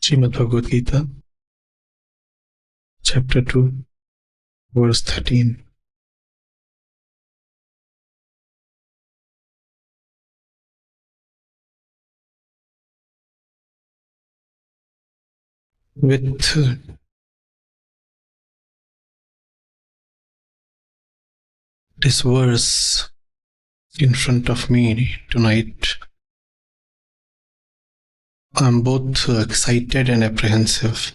Srimad Bhagavad Gita, Chapter 2, Verse 13. With this verse in front of me tonight, I'm both excited and apprehensive.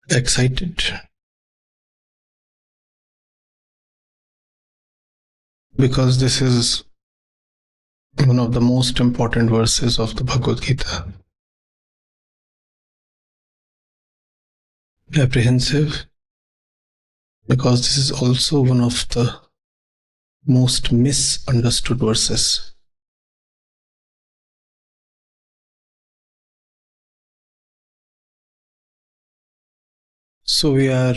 Excited because this is one of the most important verses of the Bhagavad Gita. Apprehensive because this is also one of the most misunderstood verses. So we are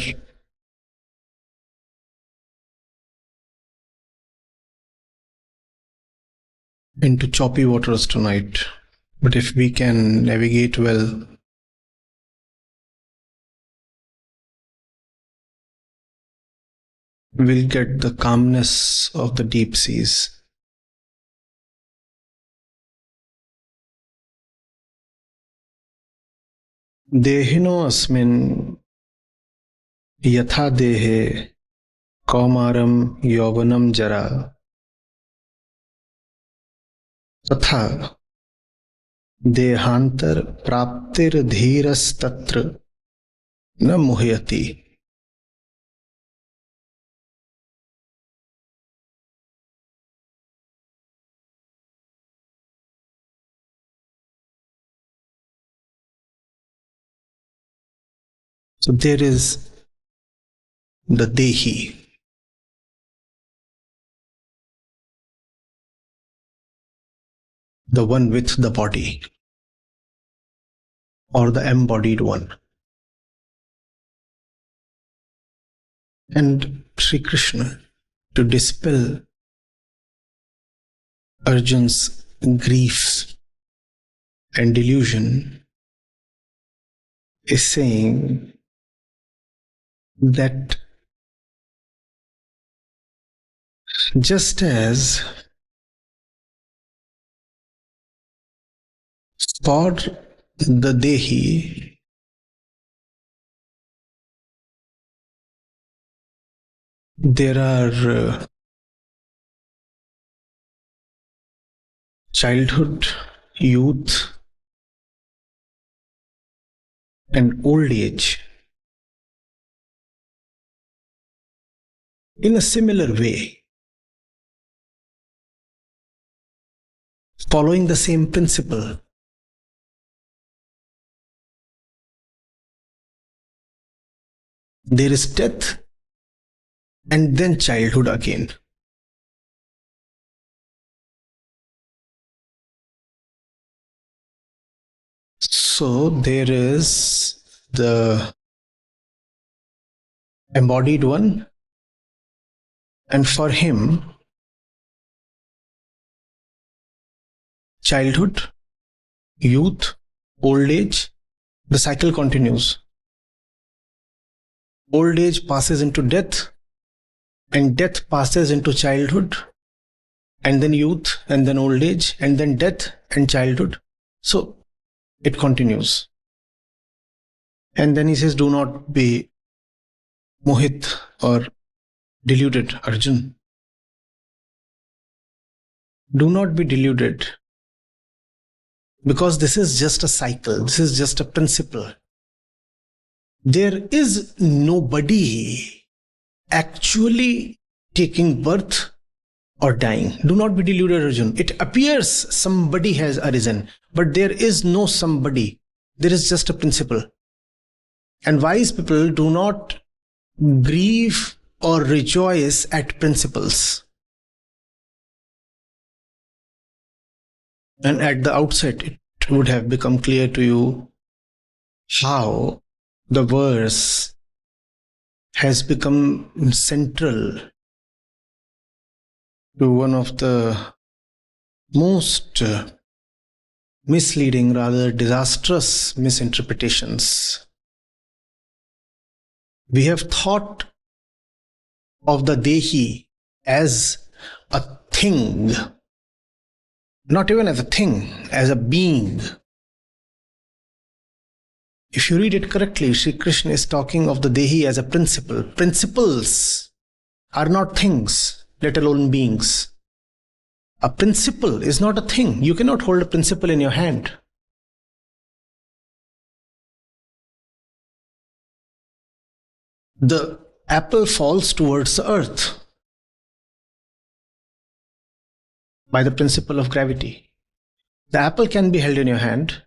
into choppy waters tonight, but if we can navigate well, we'll get the calmness of the deep seas. Dehino asmin yatha dehe kaumaram yauvanam jara तथा देहांतर प्राप्तिर धीरस्तत्र न मुह्यति. So there is the Dehi, the one with the body, or the embodied one. And Sri Krishna, to dispel Arjun's grief and delusion, is saying that just as for the Dehi, there are childhood, youth, and old age. In a similar way, following the same principle, there is death and then childhood again. So there is the embodied one, and for him, childhood, youth, old age, the cycle continues. Old age passes into death, and death passes into childhood, and then youth, and then old age, and then death and childhood. So it continues. And then he says, do not be mohit or deluded, Arjun. Do not be deluded, because this is just a cycle, this is just a principle. There is nobody actually taking birth or dying. Do not be deluded, Arjun. It appears somebody has arisen, but there is no somebody. There is just a principle. And wise people do not grieve or rejoice at principles. And at the outset, it would have become clear to you how the verse has become central to one of the most misleading, rather disastrous misinterpretations. We have thought of the Dehi as a thing, not even as a thing, as a being. If you read it correctly, Sri Krishna is talking of the Dehi as a principle. Principles are not things, let alone beings. A principle is not a thing. You cannot hold a principle in your hand. The apple falls towards the earth by the principle of gravity. The apple can be held in your hand.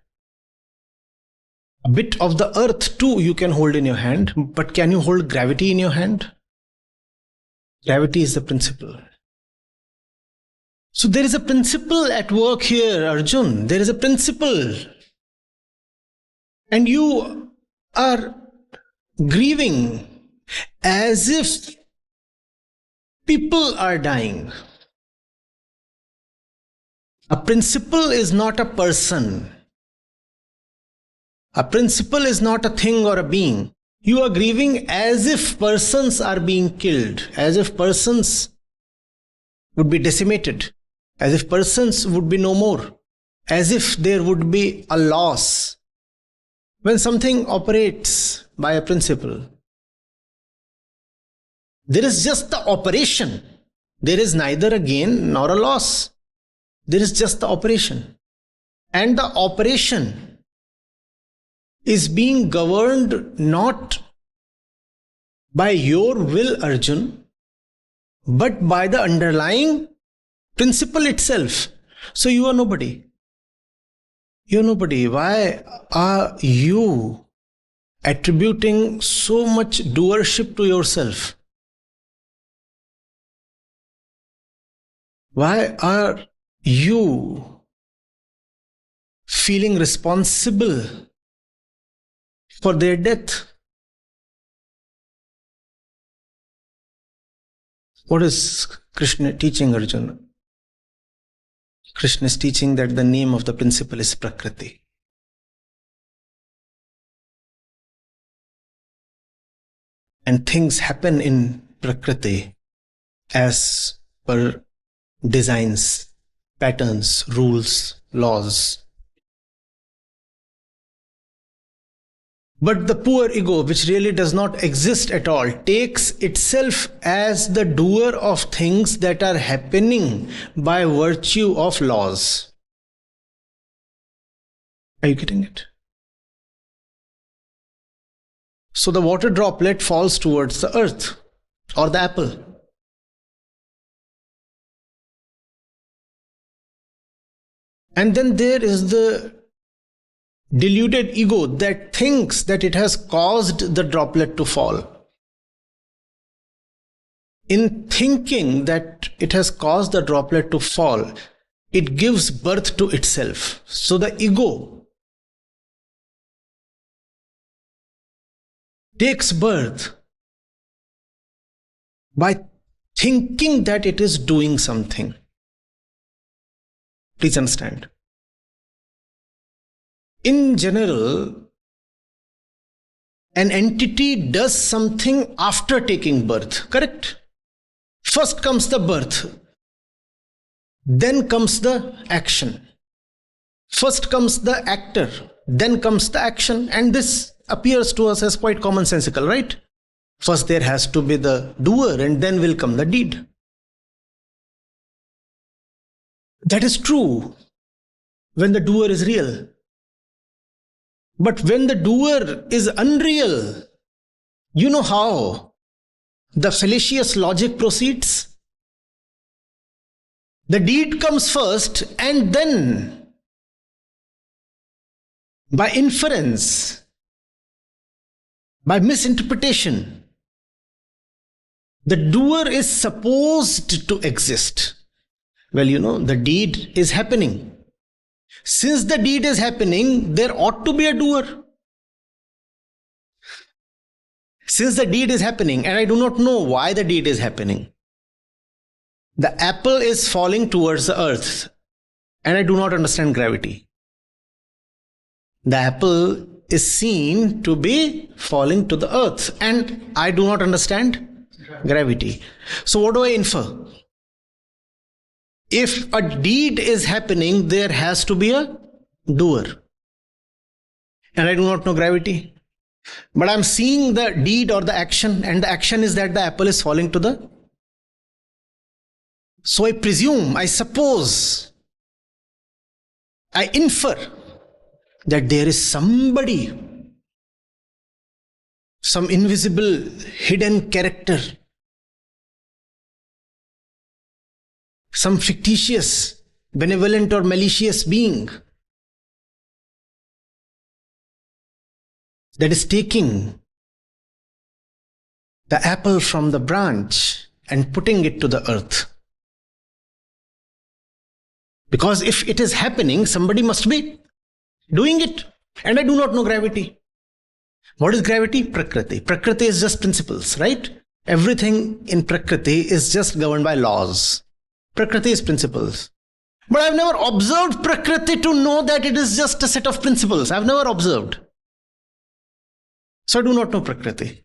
A bit of the earth too you can hold in your hand, but can you hold gravity in your hand? Gravity is the principle. So there is a principle at work here, Arjun. There is a principle. And you are grieving as if people are dying. A principle is not a person. A principle is not a thing or a being. You are grieving as if persons are being killed, as if persons would be decimated, as if persons would be no more, as if there would be a loss. When something operates by a principle, there is just the operation. There is neither a gain nor a loss. There is just the operation. And the operation is being governed not by your will, Arjun, but by the underlying principle itself. So you are nobody. You are nobody. Why are you attributing so much doership to yourself? Why are you feeling responsible for their death? What is Krishna teaching, Arjuna? Krishna is teaching that the name of the principle is Prakriti. And things happen in Prakriti as per designs, patterns, rules, laws. But the poor ego, which really does not exist at all, takes itself as the doer of things that are happening by virtue of laws. Are you getting it? So the water droplet falls towards the earth or the apple. And then there is the deluded ego that thinks that it has caused the droplet to fall. In thinking that it has caused the droplet to fall, it gives birth to itself. So the ego takes birth by thinking that it is doing something. Please understand. In general, an entity does something after taking birth, correct? First comes the birth, then comes the action. First comes the actor, then comes the action, and this appears to us as quite commonsensical, right? First there has to be the doer and then will come the deed. That is true when the doer is real. But when the doer is unreal, you know how the fallacious logic proceeds? The deed comes first and then, by inference, by misinterpretation, the doer is supposed to exist. Well, you know, the deed is happening. Since the deed is happening, there ought to be a doer. Since the deed is happening, and I do not know why the deed is happening. The apple is falling towards the earth, and I do not understand gravity. The apple is seen to be falling to the earth, and I do not understand gravity. So what do I infer? If a deed is happening, there has to be a doer. And I do not know gravity. But I'm seeing the deed or the action, and the action is that the apple is falling to the... So I presume, I suppose, I infer that there is somebody, some invisible hidden character, some fictitious, benevolent or malicious being that is taking the apple from the branch and putting it to the earth. Because if it is happening, somebody must be doing it. And I do not know gravity. What is gravity? Prakriti. Prakriti is just principles, right? Everything in Prakriti is just governed by laws. Prakriti is principles. But I've never observed Prakriti to know that it is just a set of principles. I've never observed. So I do not know Prakriti.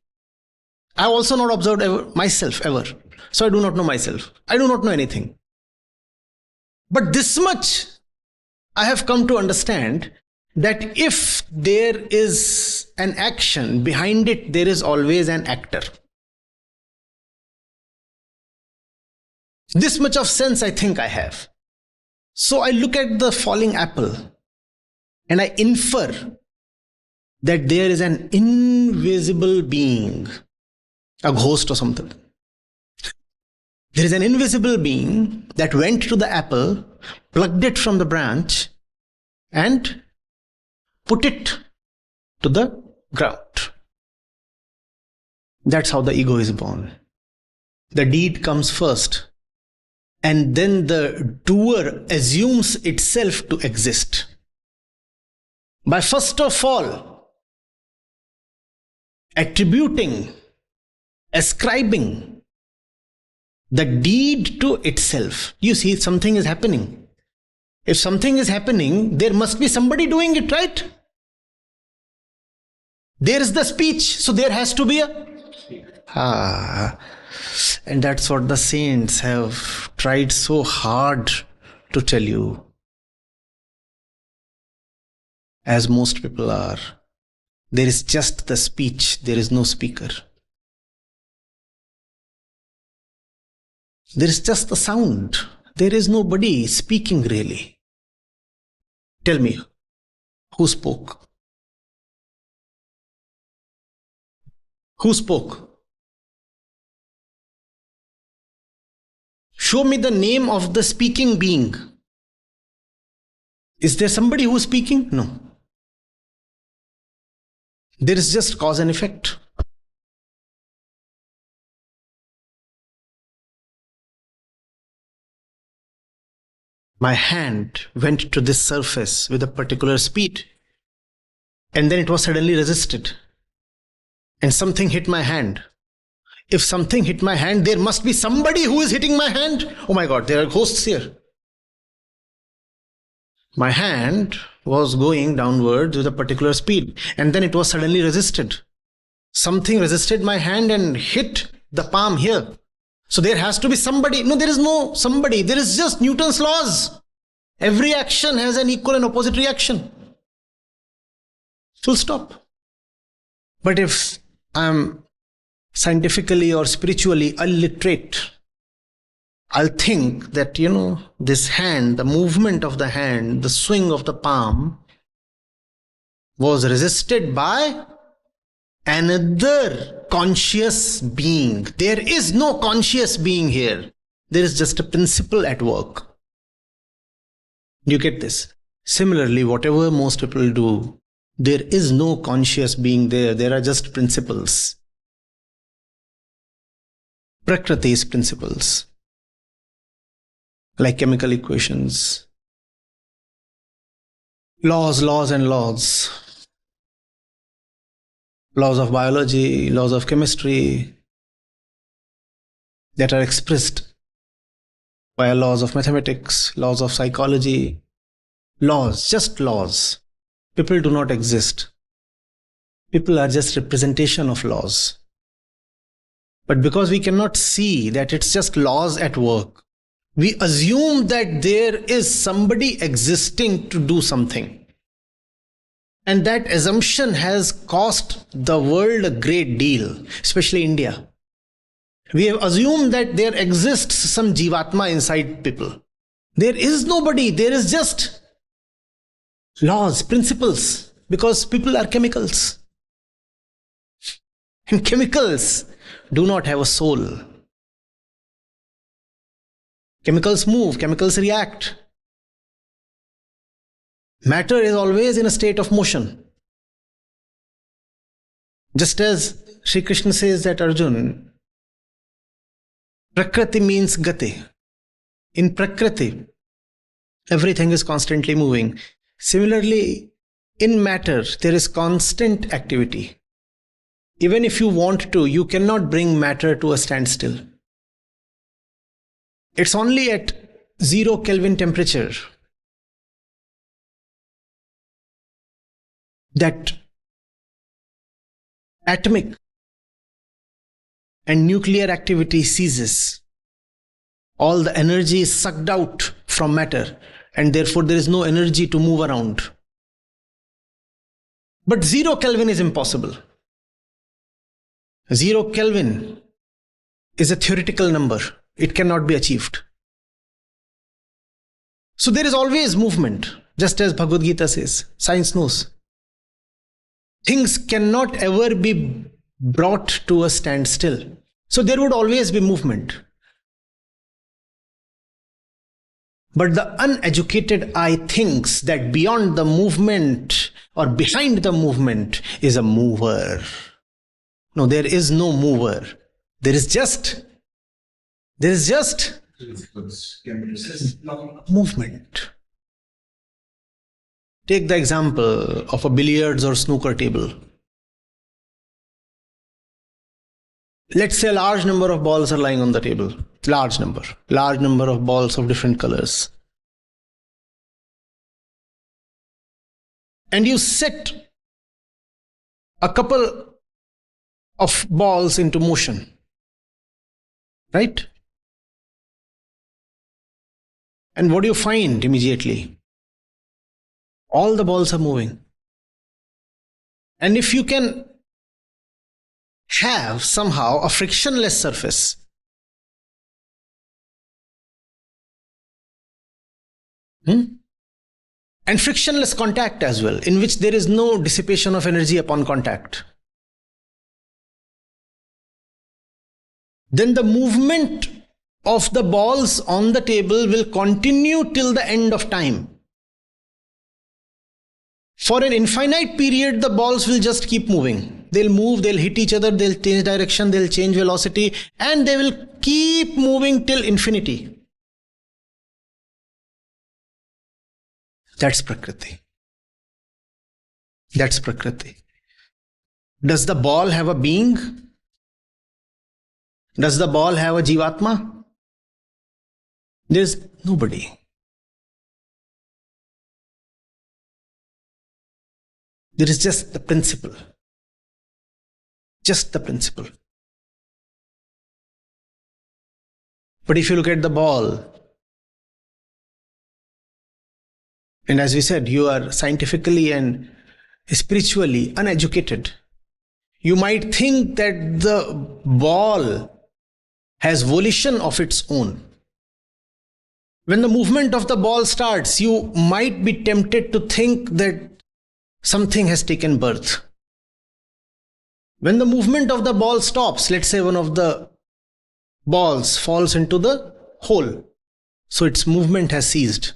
I've also not observed myself ever. So I do not know myself. I do not know anything. But this much I have come to understand, that if there is an action, behind it there is always an actor. This much of sense I think I have. So I look at the falling apple and I infer that there is an invisible being, a ghost or something. There is an invisible being that went to the apple, plucked it from the branch, and put it to the ground. That's how the ego is born. The deed comes first, and then the doer assumes itself to exist. By first of all, attributing, ascribing the deed to itself. You see, something is happening. If something is happening, there must be somebody doing it, right? There is the speech, so there has to be a... And that's what the saints have tried so hard to tell you. As most people are. There is just the speech, there is no speaker. There is just the sound. There is nobody speaking really. Tell me, who spoke? Who spoke? Show me the name of the speaking being. Is there somebody who is speaking? No. There is just cause and effect. My hand went to this surface with a particular speed, and then it was suddenly resisted, and something hit my hand. If something hit my hand, there must be somebody who is hitting my hand. Oh my God, there are ghosts here. My hand was going downwards with a particular speed, and then it was suddenly resisted. Something resisted my hand and hit the palm here. So there has to be somebody. No, there is no somebody. There is just Newton's laws. Every action has an equal and opposite reaction. Full stop. But if I'm scientifically or spiritually illiterate, I'll think that, this hand, the movement of the hand, the swing of the palm was resisted by another conscious being. There is no conscious being here. There is just a principle at work. Do you get this? Similarly, whatever most people do, there is no conscious being there. There are just principles. Prakriti is principles. Like chemical equations. Laws and laws. Laws of biology, laws of chemistry that are expressed by laws of mathematics, laws of psychology. Laws, just laws. People do not exist. People are just representation of laws. But because we cannot see that it's just laws at work, we assume that there is somebody existing to do something. And that assumption has cost the world a great deal, especially India. We have assumed that there exists some Jivatma inside people. There is nobody, there is just laws, principles, because people are chemicals. And chemicals do not have a soul. Chemicals move, chemicals react. Matter is always in a state of motion. Just as Sri Krishna says that Arjun, Prakriti means gati. In Prakriti, everything is constantly moving. Similarly, in matter, there is constant activity. Even if you want to, you cannot bring matter to a standstill. It's only at 0 Kelvin temperature that atomic and nuclear activity ceases. All the energy is sucked out from matter, and therefore there is no energy to move around. But 0 Kelvin is impossible. 0 Kelvin is a theoretical number. It cannot be achieved. So there is always movement, just as Bhagavad Gita says. Science knows. Things cannot ever be brought to a standstill. So there would always be movement. But the uneducated eye thinks that beyond the movement or behind the movement is a mover. No, there is no mover. There is just movement. Take the example of a billiards or snooker table. Let's say a large number of balls are lying on the table. Large number of balls of different colors. And you set a couple of balls into motion. Right? And what do you find immediately? All the balls are moving. And if you can have somehow a frictionless surface, and frictionless contact as well, in which there is no dissipation of energy upon contact, then the movement of the balls on the table will continue till the end of time. For an infinite period, the balls will just keep moving. They'll move, they'll hit each other, they'll change direction, they'll change velocity, and they will keep moving till infinity. That's Prakriti. That's Prakriti. Does the ball have a being? Does the ball have a Jivatma? There's nobody. There is just the principle. Just the principle. But if you look at the ball, and as we said, you are scientifically and spiritually uneducated, you might think that the ball has volition of its own. When the movement of the ball starts, you might be tempted to think that something has taken birth. When the movement of the ball stops, let's say one of the balls falls into the hole, so its movement has ceased.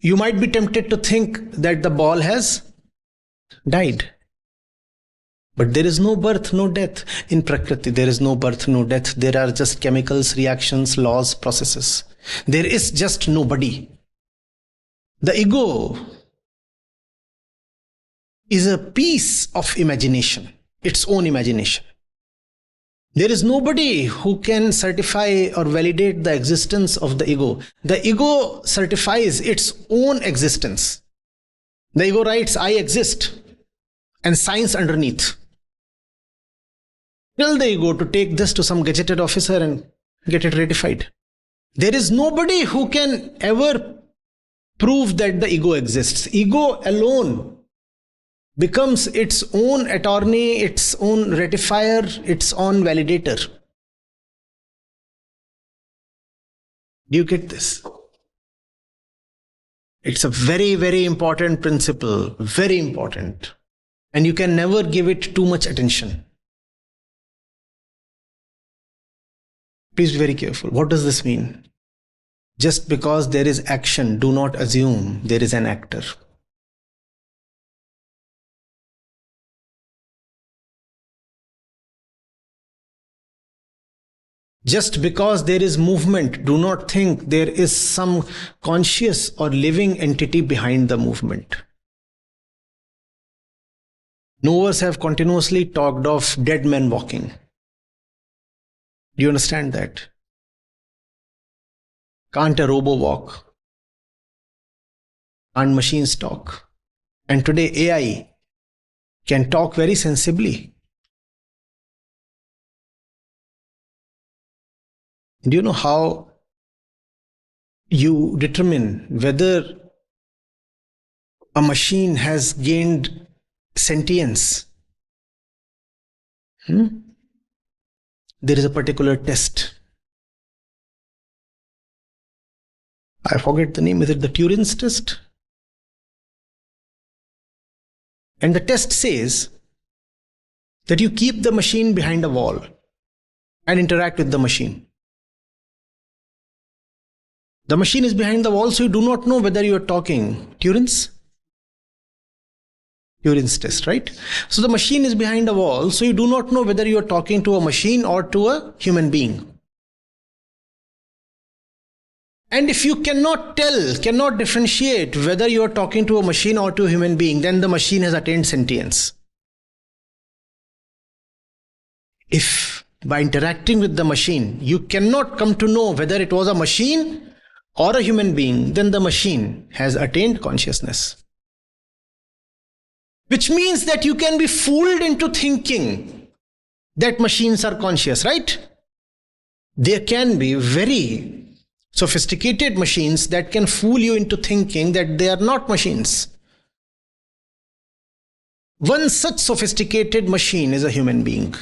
You might be tempted to think that the ball has died. But there is no birth, no death. In Prakriti, there is no birth, no death. There are just chemicals, reactions, laws, processes. There is just nobody. The ego is a piece of imagination, its own imagination. There is nobody who can certify or validate the existence of the ego. The ego certifies its own existence. The ego writes, I exist, and science underneath. Tell the ego to take this to some gazetted officer and get it ratified. There is nobody who can ever prove that the ego exists. Ego alone becomes its own attorney, its own ratifier, its own validator. Do you get this? It's a very, very important principle, very important. And you can never give it too much attention. Please be very careful. What does this mean? Just because there is action, do not assume there is an actor. Just because there is movement, do not think there is some conscious or living entity behind the movement. Knowers have continuously talked of dead men walking. Do you understand that? Can't a robo walk? Can't machines talk? And today AI can talk very sensibly. Do you know how you determine whether a machine has gained sentience? There is a particular test. I forget the name. Is it the Turing's test? And the test says that you keep the machine behind a wall and interact with the machine. The machine is behind the wall, so you do not know whether you are talking. Turing's test, right? So the machine is behind a wall, so you do not know whether you are talking to a machine or to a human being. And if you cannot differentiate whether you are talking to a machine or to a human being, then the machine has attained sentience. If by interacting with the machine, you cannot come to know whether it was a machine or a human being, then the machine has attained consciousness. Which means that you can be fooled into thinking that machines are conscious, right? There can be very sophisticated machines that can fool you into thinking that they are not machines. One such sophisticated machine is a human being,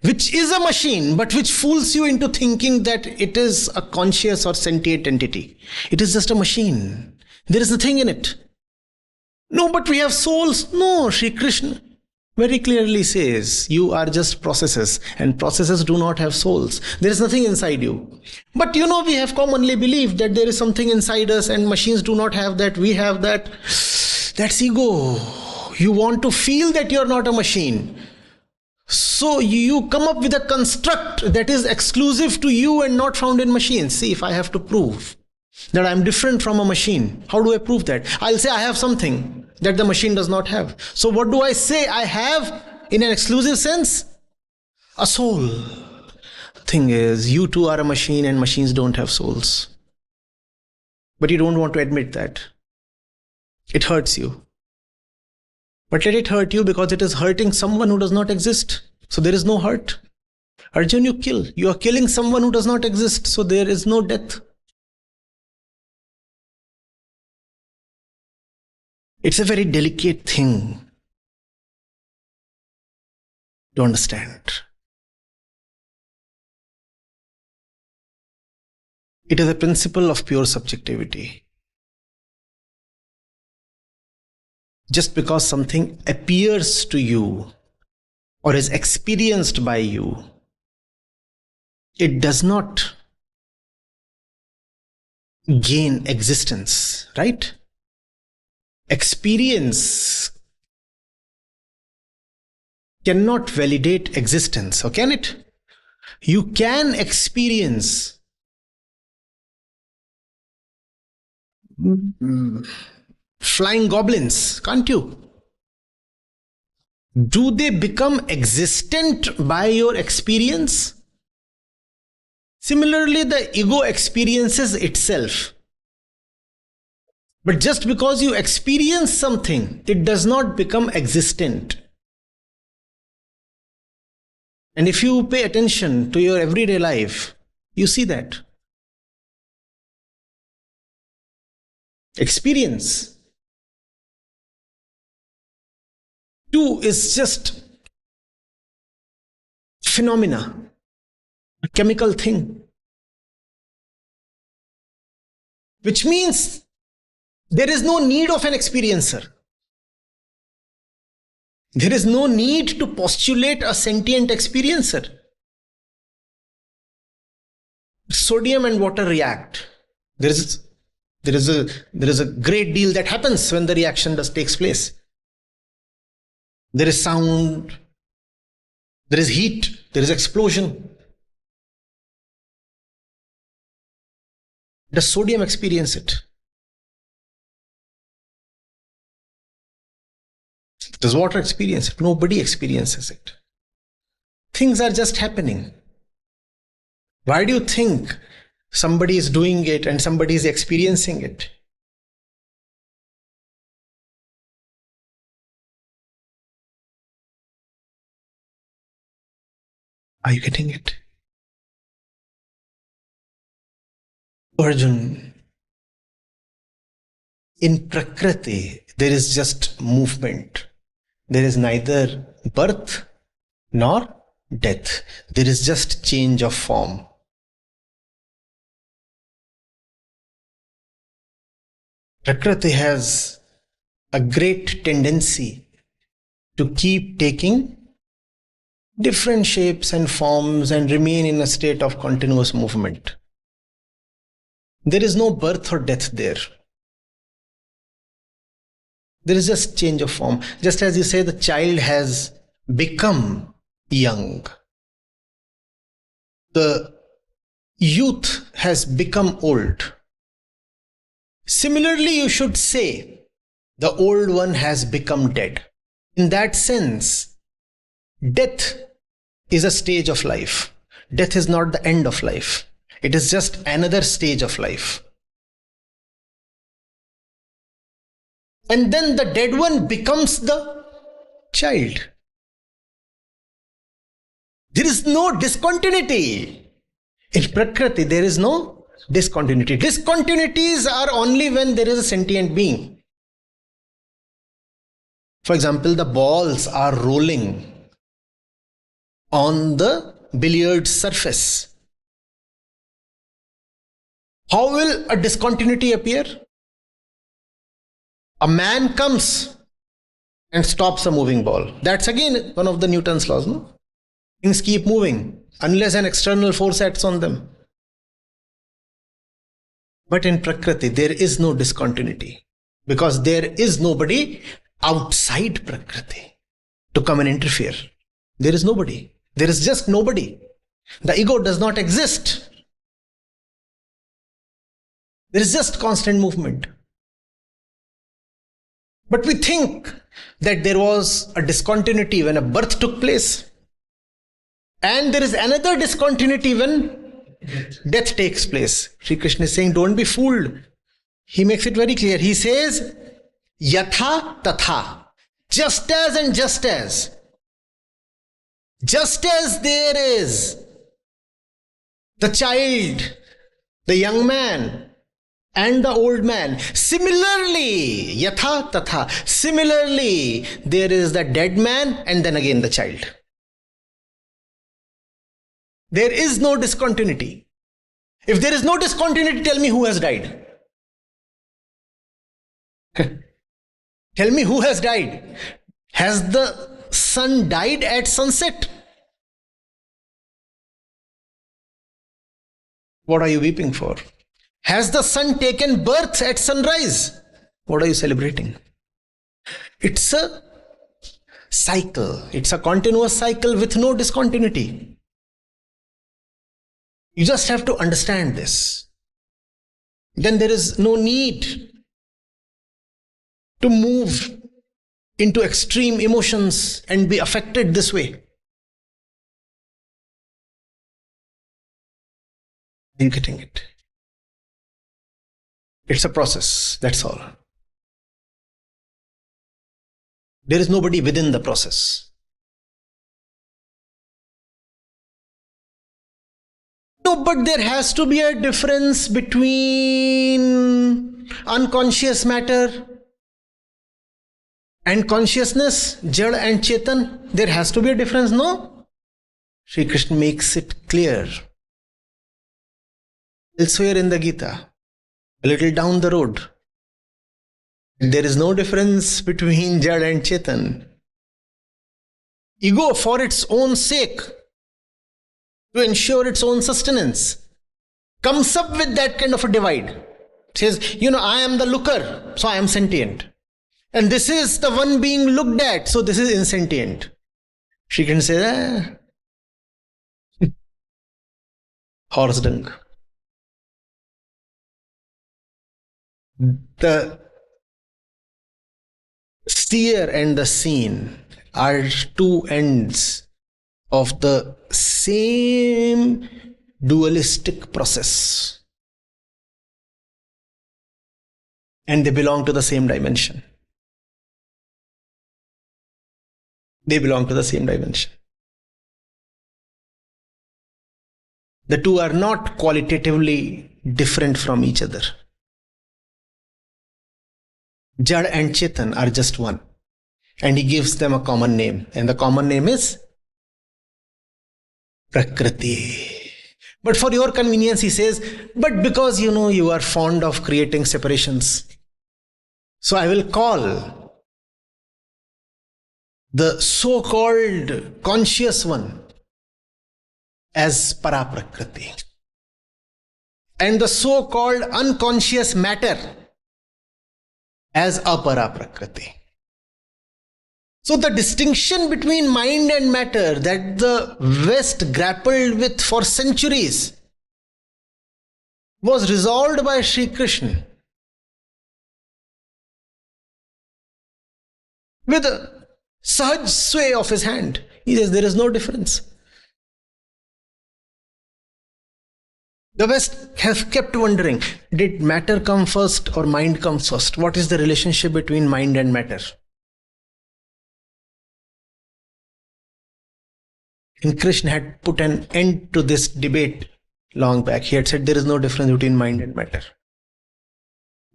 which is a machine, but which fools you into thinking that it is a conscious or sentient entity. It is just a machine. There is nothing in it. No, but we have souls. No, Sri Krishna very clearly says you are just processes, and processes do not have souls. There is nothing inside you. But we have commonly believed that there is something inside us and machines do not have that. We have that. That's ego. You want to feel that you are not a machine. So you come up with a construct that is exclusive to you and not found in machines. See, if I have to prove that I am different from a machine, how do I prove that? I'll say I have something that the machine does not have. So what do I say I have in an exclusive sense? A soul. Thing is, you too are a machine and machines don't have souls. But you don't want to admit that. It hurts you. But let it hurt you because it is hurting someone who does not exist. So there is no hurt. Arjun, you kill. You are killing someone who does not exist. So there is no death. It's a very delicate thing to understand. It is a principle of pure subjectivity. Just because something appears to you or is experienced by you, it does not gain existence, right? Experience cannot validate existence, or can it? You can experience flying goblins, can't you? Do they become existent by your experience? Similarly, the ego experiences itself. But just because you experience something, it does not become existent. And if you pay attention to your everyday life, you see that. Experience. Two is just phenomena, a chemical thing. Which means there is no need of an experiencer. There is no need to postulate a sentient experiencer. Sodium and water react. There is a great deal that happens when the reaction takes place. There is sound, there is heat, there is explosion. Does sodium experience it? Does water experience it? Nobody experiences it. Things are just happening. Why do you think somebody is doing it and somebody is experiencing it? Are you getting it? Arjun, in Prakriti, there is just movement. There is neither birth nor death. There is just change of form. Prakriti has a great tendency to keep taking different shapes and forms and remain in a state of continuous movement. There is no birth or death there. There is just change of form. Just as you say, the child has become young. The youth has become old. Similarly, you should say, the old one has become dead. In that sense, death is a stage of life. Death is not the end of life. It is just another stage of life. And then the dead one becomes the child. There is no discontinuity. In Prakriti, there is no discontinuity. Discontinuities are only when there is a sentient being. For example, the balls are rolling on the billiard surface. How will a discontinuity appear? A man comes and stops a moving ball. That's again one of the Newton's laws, no? Things keep moving unless an external force acts on them. But in Prakriti, there is no discontinuity because there is nobody outside Prakriti to come and interfere. There is nobody. There is just nobody. The ego does not exist. There is just constant movement. But we think that there was a discontinuity when a birth took place. And there is another discontinuity when death takes place. Sri Krishna is saying, don't be fooled. He makes it very clear. He says, yatha tatha. Just as and just as. Just as there is the child, the young man, and the old man. Similarly, yatha tatha. Similarly, there is the dead man and then again the child. There is no discontinuity. If there is no discontinuity, tell me who has died. Tell me who has died. Has the sun died at sunset? What are you weeping for? Has the sun taken birth at sunrise? What are you celebrating? It's a cycle. It's a continuous cycle with no discontinuity. You just have to understand this. Then there is no need to move into extreme emotions and be affected this way. Are you getting it? It's a process, that's all. There is nobody within the process. No, but there has to be a difference between unconscious matter and consciousness, Jad and Chetan. There has to be a difference, no? Sri Krishna makes it clear. Elsewhere in the Gita, a little down the road, there is no difference between Jad and Chetan. Ego, for its own sake, to ensure its own sustenance, comes up with that kind of a divide. It says, I am the looker, so I am sentient. And this is the one being looked at, so this is insentient. She can say, horse dung. The seer and the seen are two ends of the same dualistic process, and they belong to the same dimension. They belong to the same dimension. The two are not qualitatively different from each other. Jad and Chetan are just one. And he gives them a common name. And the common name is Prakriti. But for your convenience, he says, but because you are fond of creating separations, so I will call the so-called conscious one as Paraprakriti, and the so-called unconscious matter as Aparaprakriti. So the distinction between mind and matter that the West grappled with for centuries was resolved by Sri Krishna with a sahaj sway of his hand. He says there is no difference. The West has kept wondering, did matter come first or mind come first? What is the relationship between mind and matter? And Krishna had put an end to this debate long back. He had said there is no difference between mind and matter.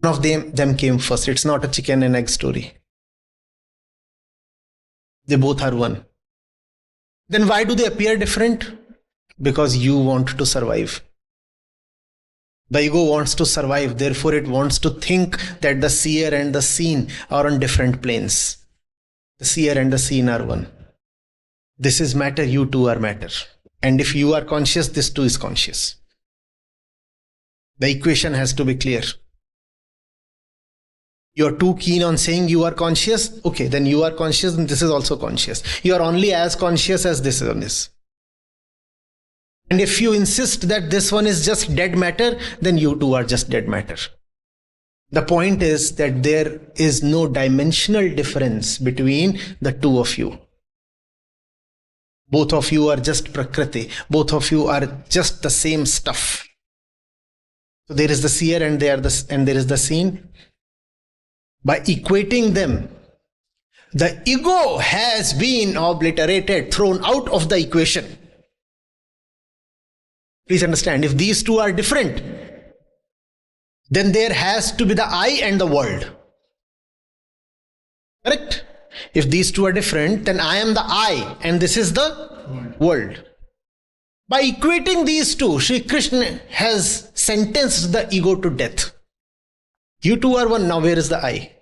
One of them came first. It's not a chicken and egg story. They both are one. Then why do they appear different? Because you want to survive. The ego wants to survive, therefore it wants to think that the seer and the seen are on different planes. The seer and the seen are one. This is matter, you too are matter. And if you are conscious, this too is conscious. The equation has to be clear. You are too keen on saying you are conscious, okay, then you are conscious and this is also conscious. You are only as conscious as this one is. And if you insist that this one is just dead matter, then you too are just dead matter. The point is that there is no dimensional difference between the two of you. Both of you are just Prakriti. Both of you are just the same stuff. So there is the seer and there is the seen. By equating them, the ego has been obliterated, thrown out of the equation. Please understand, if these two are different, then there has to be the I and the world. Correct? If these two are different, then I am the I and this is the world. By equating these two, Sri Krishna has sentenced the ego to death. You two are one, now where is the I?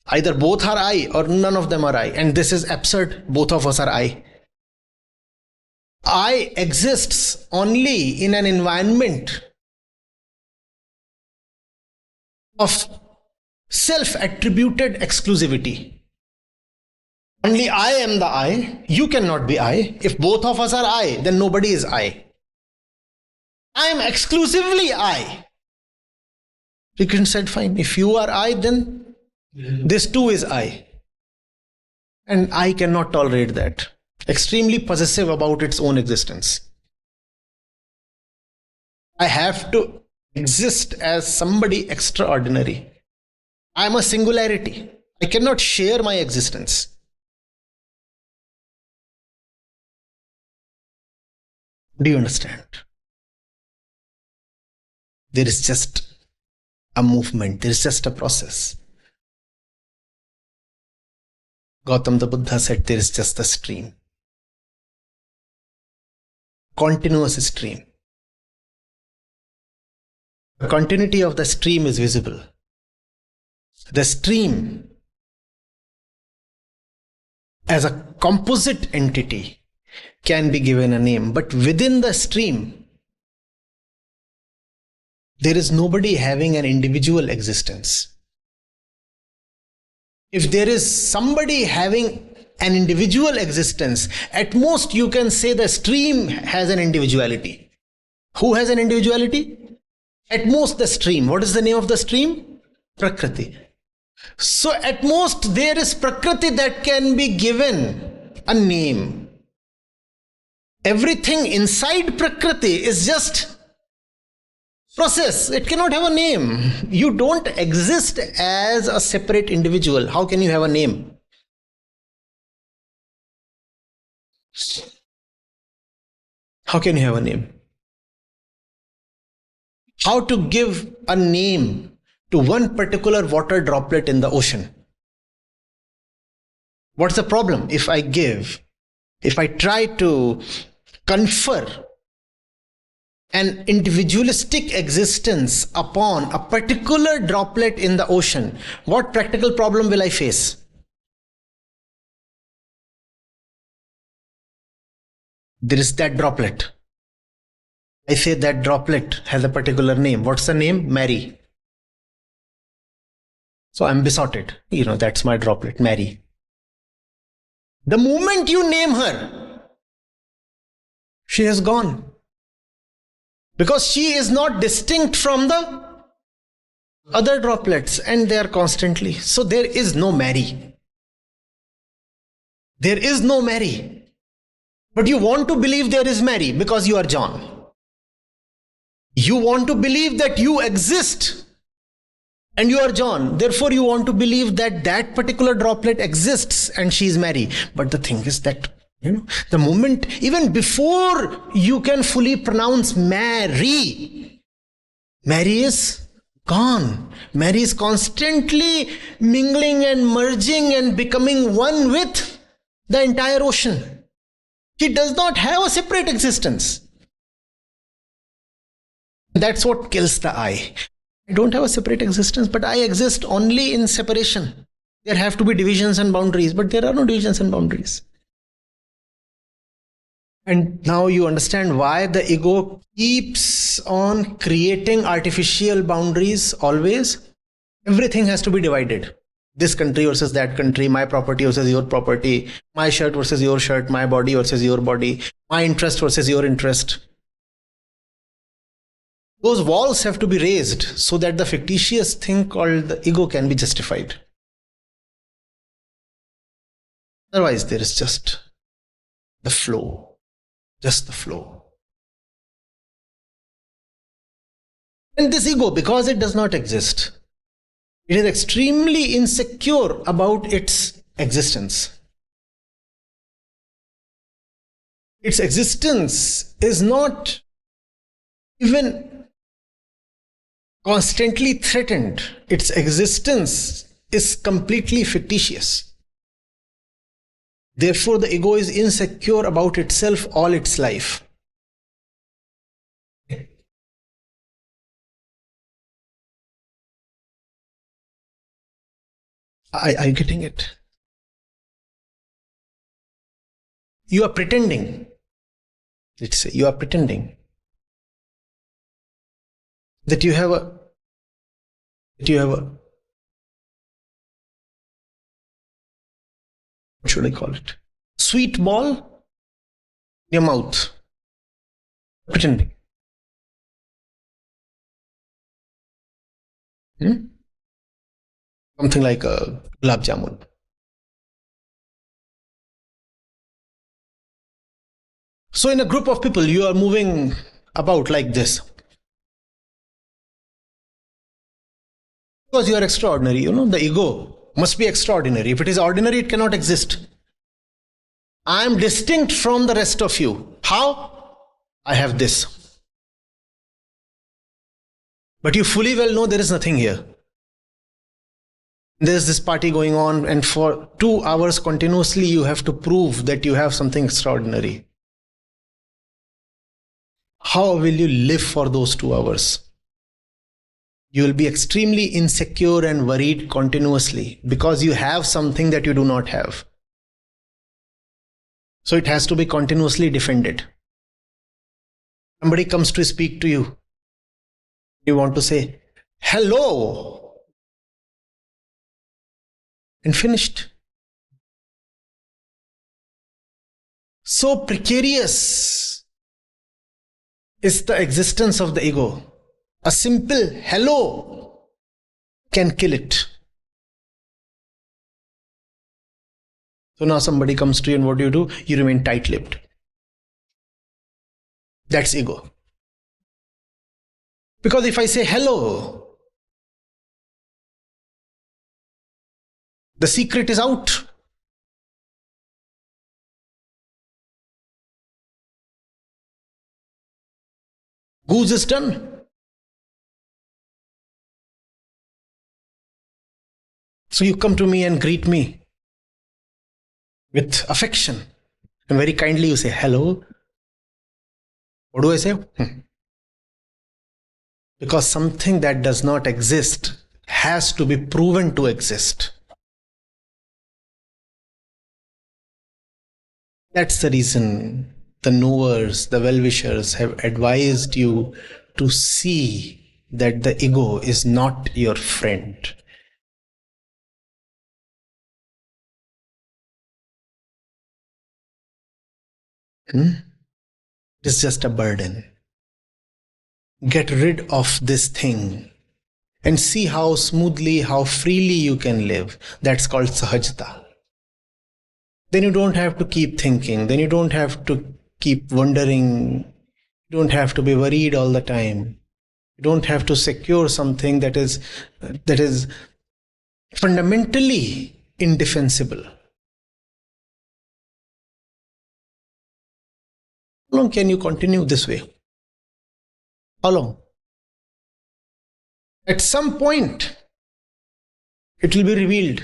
Either both are I or none of them are I. And this is absurd, both of us are I. I exists only in an environment of self-attributed exclusivity. Only I am the I, you cannot be I. If both of us are I, then nobody is I. I am exclusively I. Sri Krishna said, fine, if you are I, then this too is I. And I cannot tolerate that. Extremely possessive about its own existence. I have to exist as somebody extraordinary. I am a singularity. I cannot share my existence. Do you understand? There is just a movement, there is just a process. Gautam the Buddha said there is just a stream. Continuous stream. The continuity of the stream is visible. The stream as a composite entity can be given a name, but within the stream there is nobody having an individual existence. If there is somebody having an individual existence, at most you can say the stream has an individuality. Who has an individuality? At most the stream. What is the name of the stream? Prakriti. So at most there is Prakriti that can be given a name. Everything inside Prakriti is just process. It cannot have a name. You don't exist as a separate individual. How can you have a name? How can you have a name? How to give a name to one particular water droplet in the ocean? What's the problem? If I try to confer an individualistic existence upon a particular droplet in the ocean, what practical problem will I face? There is that droplet. I say that droplet has a particular name. What's the name? Mary. So I'm besotted. That's my droplet, Mary. The moment you name her, she has gone. Because she is not distinct from the other droplets, and they are constantly. So there is no Mary. There is no Mary. But you want to believe there is Mary because you are John. You want to believe that you exist and you are John. Therefore you want to believe that that particular droplet exists and she is Mary. But the thing is that, the moment, even before you can fully pronounce Mary, Mary is gone. Mary is constantly mingling and merging and becoming one with the entire ocean. She does not have a separate existence. That's what kills the I. I don't have a separate existence, but I exist only in separation. There have to be divisions and boundaries, but there are no divisions and boundaries. And now you understand why the ego keeps on creating artificial boundaries always. Everything has to be divided. This country versus that country, my property versus your property, my shirt versus your shirt, my body versus your body, my interest versus your interest. Those walls have to be raised so that the fictitious thing called the ego can be justified. Otherwise, there is just the flow. Just the flow. And this ego, because it does not exist, it is extremely insecure about its existence. Its existence is not even constantly threatened. Its existence is completely fictitious. Therefore, the ego is insecure about itself all its life. Are you getting it? You are pretending. Let's say you are pretending that you have a what should I call it? Sweet ball in your mouth. Pretending. Something like a gulab jamun. So in a group of people, you are moving about like this. Because you are extraordinary. The ego must be extraordinary. If it is ordinary, it cannot exist. I am distinct from the rest of you. How? I have this. But you fully well know there is nothing here. There is this party going on, and for 2 hours continuously you have to prove that you have something extraordinary. How will you live for those 2 hours? You will be extremely insecure and worried continuously because you have something that you do not have. So it has to be continuously defended. Somebody comes to speak to you. You want to say, hello, and finished. So precarious is the existence of the ego. A simple hello can kill it. So now somebody comes to you, and what do? You remain tight-lipped. That's ego. Because if I say hello, the secret is out. Goose is done. So you come to me and greet me with affection. And very kindly you say, hello. What do I say? Because something that does not exist has to be proven to exist. That's the reason the knowers, the well-wishers have advised you to see that the ego is not your friend. It's just a burden. Get rid of this thing and see how smoothly, how freely you can live. That's called sahajta. Then you don't have to keep thinking. Then you don't have to keep wondering. You don't have to be worried all the time. You don't have to secure something that is fundamentally indefensible. How long can you continue this way? How long? At some point, it will be revealed.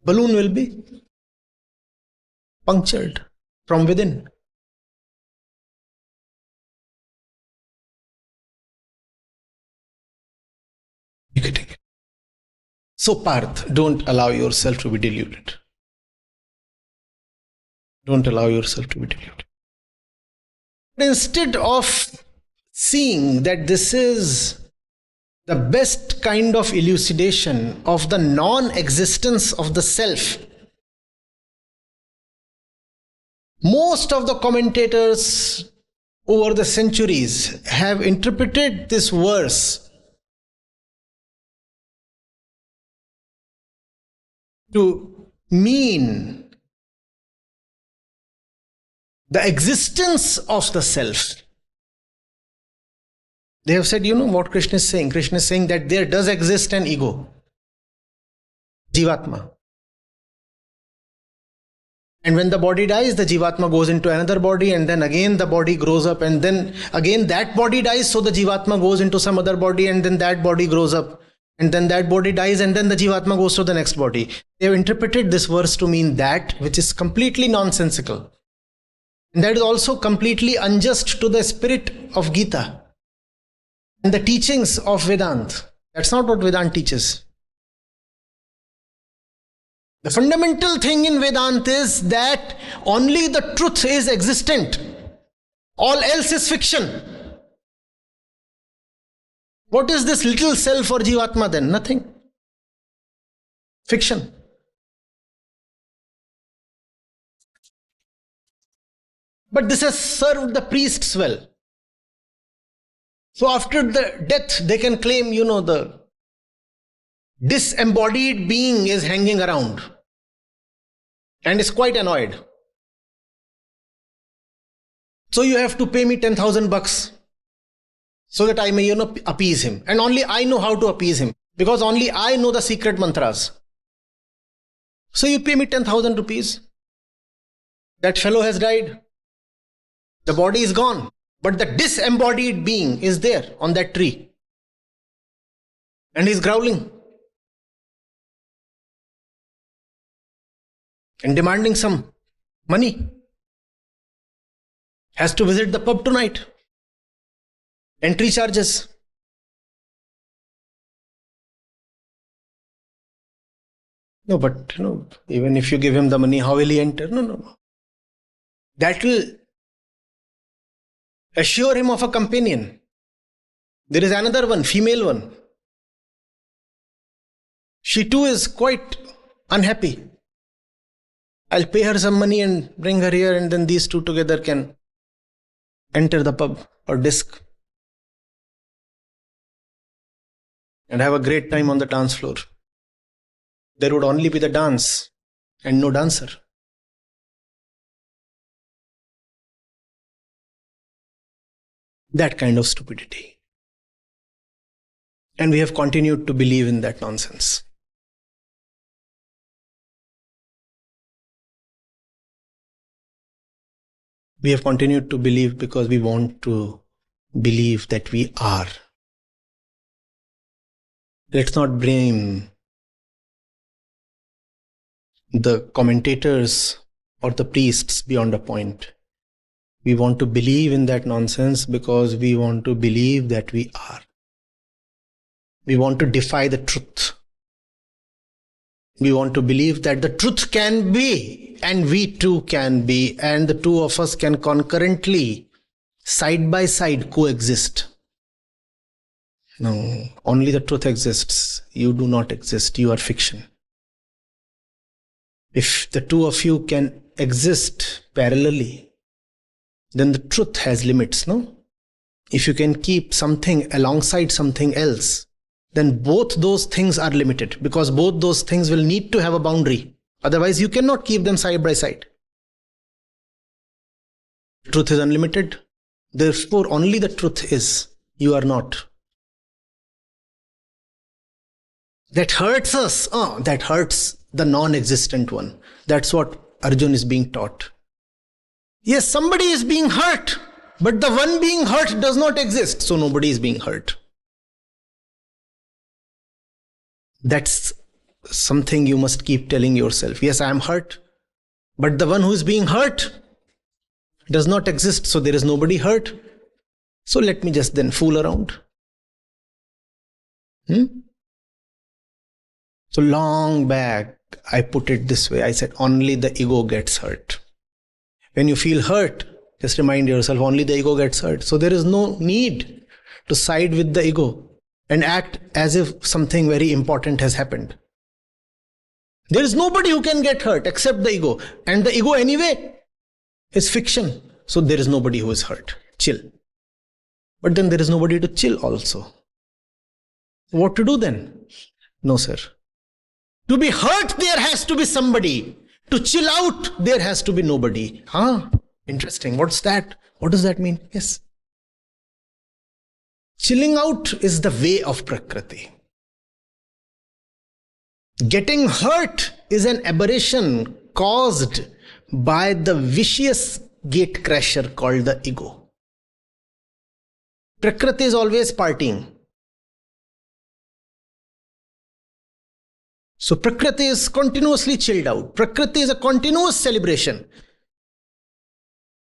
Balloon will be punctured from within. You getting it? So Parth, don't allow yourself to be deluded. Don't allow yourself to be deluded. Instead of seeing that this is the best kind of elucidation of the non-existence of the self, most of the commentators over the centuries have interpreted this verse to mean the existence of the self. They have said, what Krishna is saying? Krishna is saying that there does exist an ego, Jivatma. And when the body dies, the Jivatma goes into another body, and then again the body grows up, and then again that body dies, so the Jivatma goes into some other body, and then that body grows up, and then that body dies, and then the Jivatma goes to the next body. They have interpreted this verse to mean that which is completely nonsensical. And that is also completely unjust to the spirit of Gita and the teachings of Vedanta. That's not what Vedanta teaches. The fundamental thing in Vedanta is that only the truth is existent. All else is fiction. What is this little self or Jivatma then? Nothing. Fiction. But this has served the priests well. So after the death, they can claim, the disembodied being is hanging around and is quite annoyed. So you have to pay me 10,000 bucks so that I may, appease him. And only I know how to appease him, because only I know the secret mantras. So you pay me 10,000 rupees. That fellow has died. The body is gone. But the disembodied being is there on that tree. And he's growling. And demanding some money. Has to visit the pub tonight. Entry charges. No, but even if you give him the money, how will he enter? No. That will assure him of a companion. There is another one, female one. She too is quite unhappy. I'll pay her some money and bring her here, and then these two together can enter the pub or disc and have a great time on the dance floor. There would only be the dance and no dancer. That kind of stupidity. And we have continued to believe in that nonsense. We have continued to believe because we want to believe that we are. Let's not blame the commentators or the priests beyond a point. We want to believe in that nonsense because we want to believe that we are. We want to defy the truth. We want to believe that the truth can be, and we too can be, and the two of us can concurrently, side by side, coexist. No, only the truth exists. You do not exist. You are fiction. If the two of you can exist parallelly, then the truth has limits, no? If you can keep something alongside something else, then both those things are limited, because both those things will need to have a boundary. Otherwise, you cannot keep them side by side. Truth is unlimited. Therefore, only the truth is. You are not. That hurts us. That hurts the non-existent one. That's what Arjun is being taught. Yes, somebody is being hurt, but the one being hurt does not exist, so nobody is being hurt. That's something you must keep telling yourself. Yes, I am hurt, but the one who is being hurt does not exist, so there is nobody hurt. So let me just then fool around. So long back, I put it this way. I said, only the ego gets hurt. When you feel hurt, just remind yourself, only the ego gets hurt. So there is no need to side with the ego and act as if something very important has happened. There is nobody who can get hurt except the ego. And the ego anyway is fiction. So there is nobody who is hurt. Chill. But then there is nobody to chill also. What to do then? No, sir. To be hurt, there has to be somebody. To chill out, there has to be nobody. Interesting. What's that? What does that mean? Yes. Chilling out is the way of Prakriti. Getting hurt is an aberration caused by the vicious gatecrasher called the ego. Prakriti is always partying. So Prakriti is continuously chilled out. Prakriti is a continuous celebration.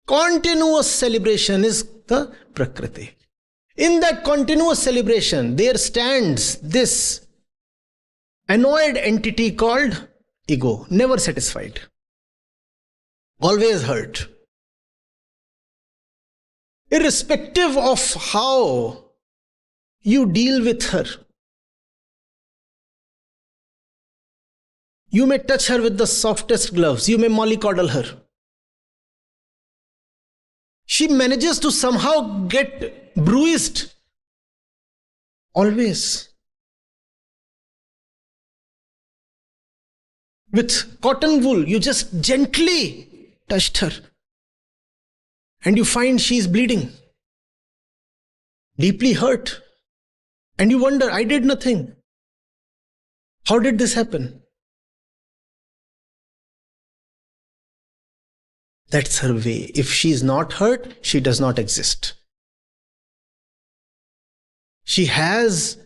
Continuous celebration is the Prakriti. In that continuous celebration, there stands this annoyed entity called ego, never satisfied, always hurt. Irrespective of how you deal with her, you may touch her with the softest gloves, you may mollycoddle her. She manages to somehow get bruised. Always. With cotton wool, you just gently touched her. and you find she is bleeding, deeply hurt, and you wonder, I did nothing. How did this happen? That's her way. If she is not hurt, she does not exist. She has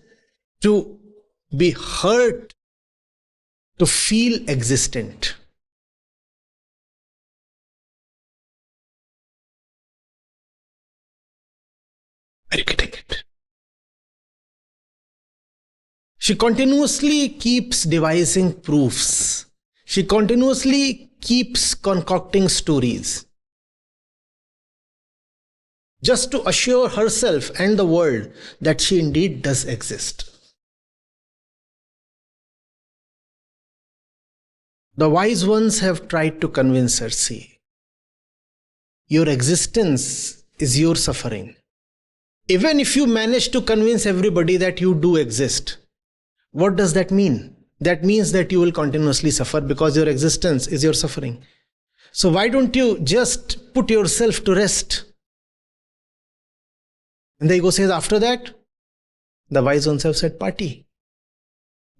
to be hurt to feel existent. Are you getting it? She continuously keeps devising proofs. She continuously keeps concocting stories, just to assure herself and the world that she indeed does exist. The wise ones have tried to convince her, see, your existence is your suffering. Even if you manage to convince everybody that you do exist, what does that mean? That means that you will continuously suffer because your existence is your suffering. So why don't you just put yourself to rest? And the ego says, after that, the wise ones have said, party.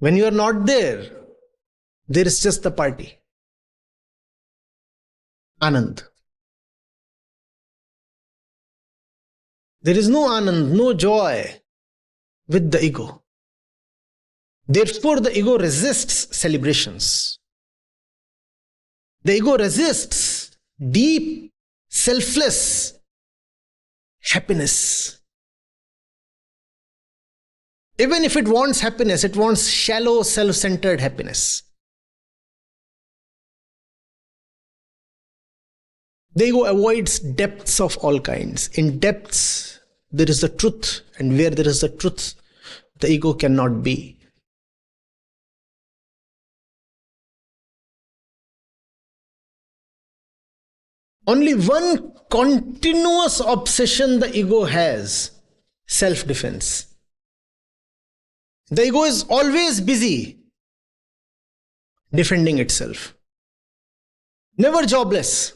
When you are not there, there is just the party. Anand. There is no Anand, no joy with the ego. Therefore, the ego resists celebrations. The ego resists deep, selfless happiness. Even if it wants happiness, it wants shallow, self-centered happiness. The ego avoids depths of all kinds. In depths, there is the truth, and where there is the truth, the ego cannot be. Only one continuous obsession the ego has: self-defense. The ego is always busy defending itself. Never jobless,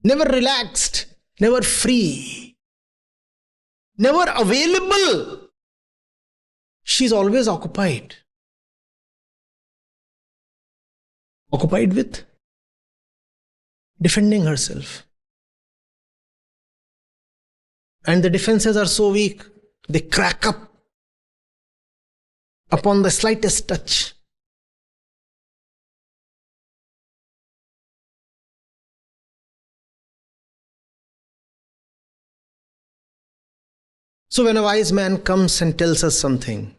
never relaxed, never free, never available. She's always occupied. Occupied with defending herself. And the defenses are so weak, they crack up upon the slightest touch. So when a wise man comes and tells us something,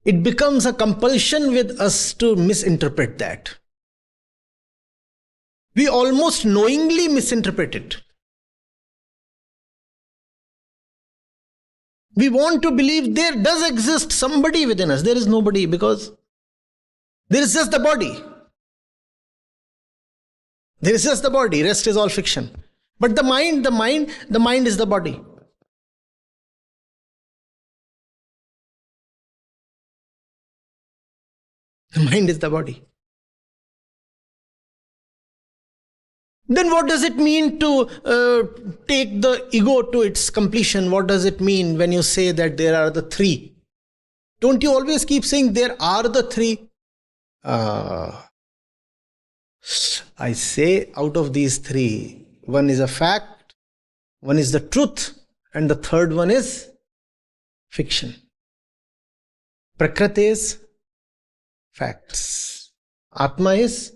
it becomes a compulsion with us to misinterpret that. We almost knowingly misinterpret it. We want to believe there does exist somebody within us. There is nobody, because there is just the body. There is just the body. Rest is all fiction. But the mind is the body. The mind is the body. Then what does it mean to take the ego to its completion? What does it mean when you say that there are the three? Don't you always keep saying there are the three? I say out of these three, one is a fact, one is the truth, and the third one is fiction. Prakriti is facts. Atma is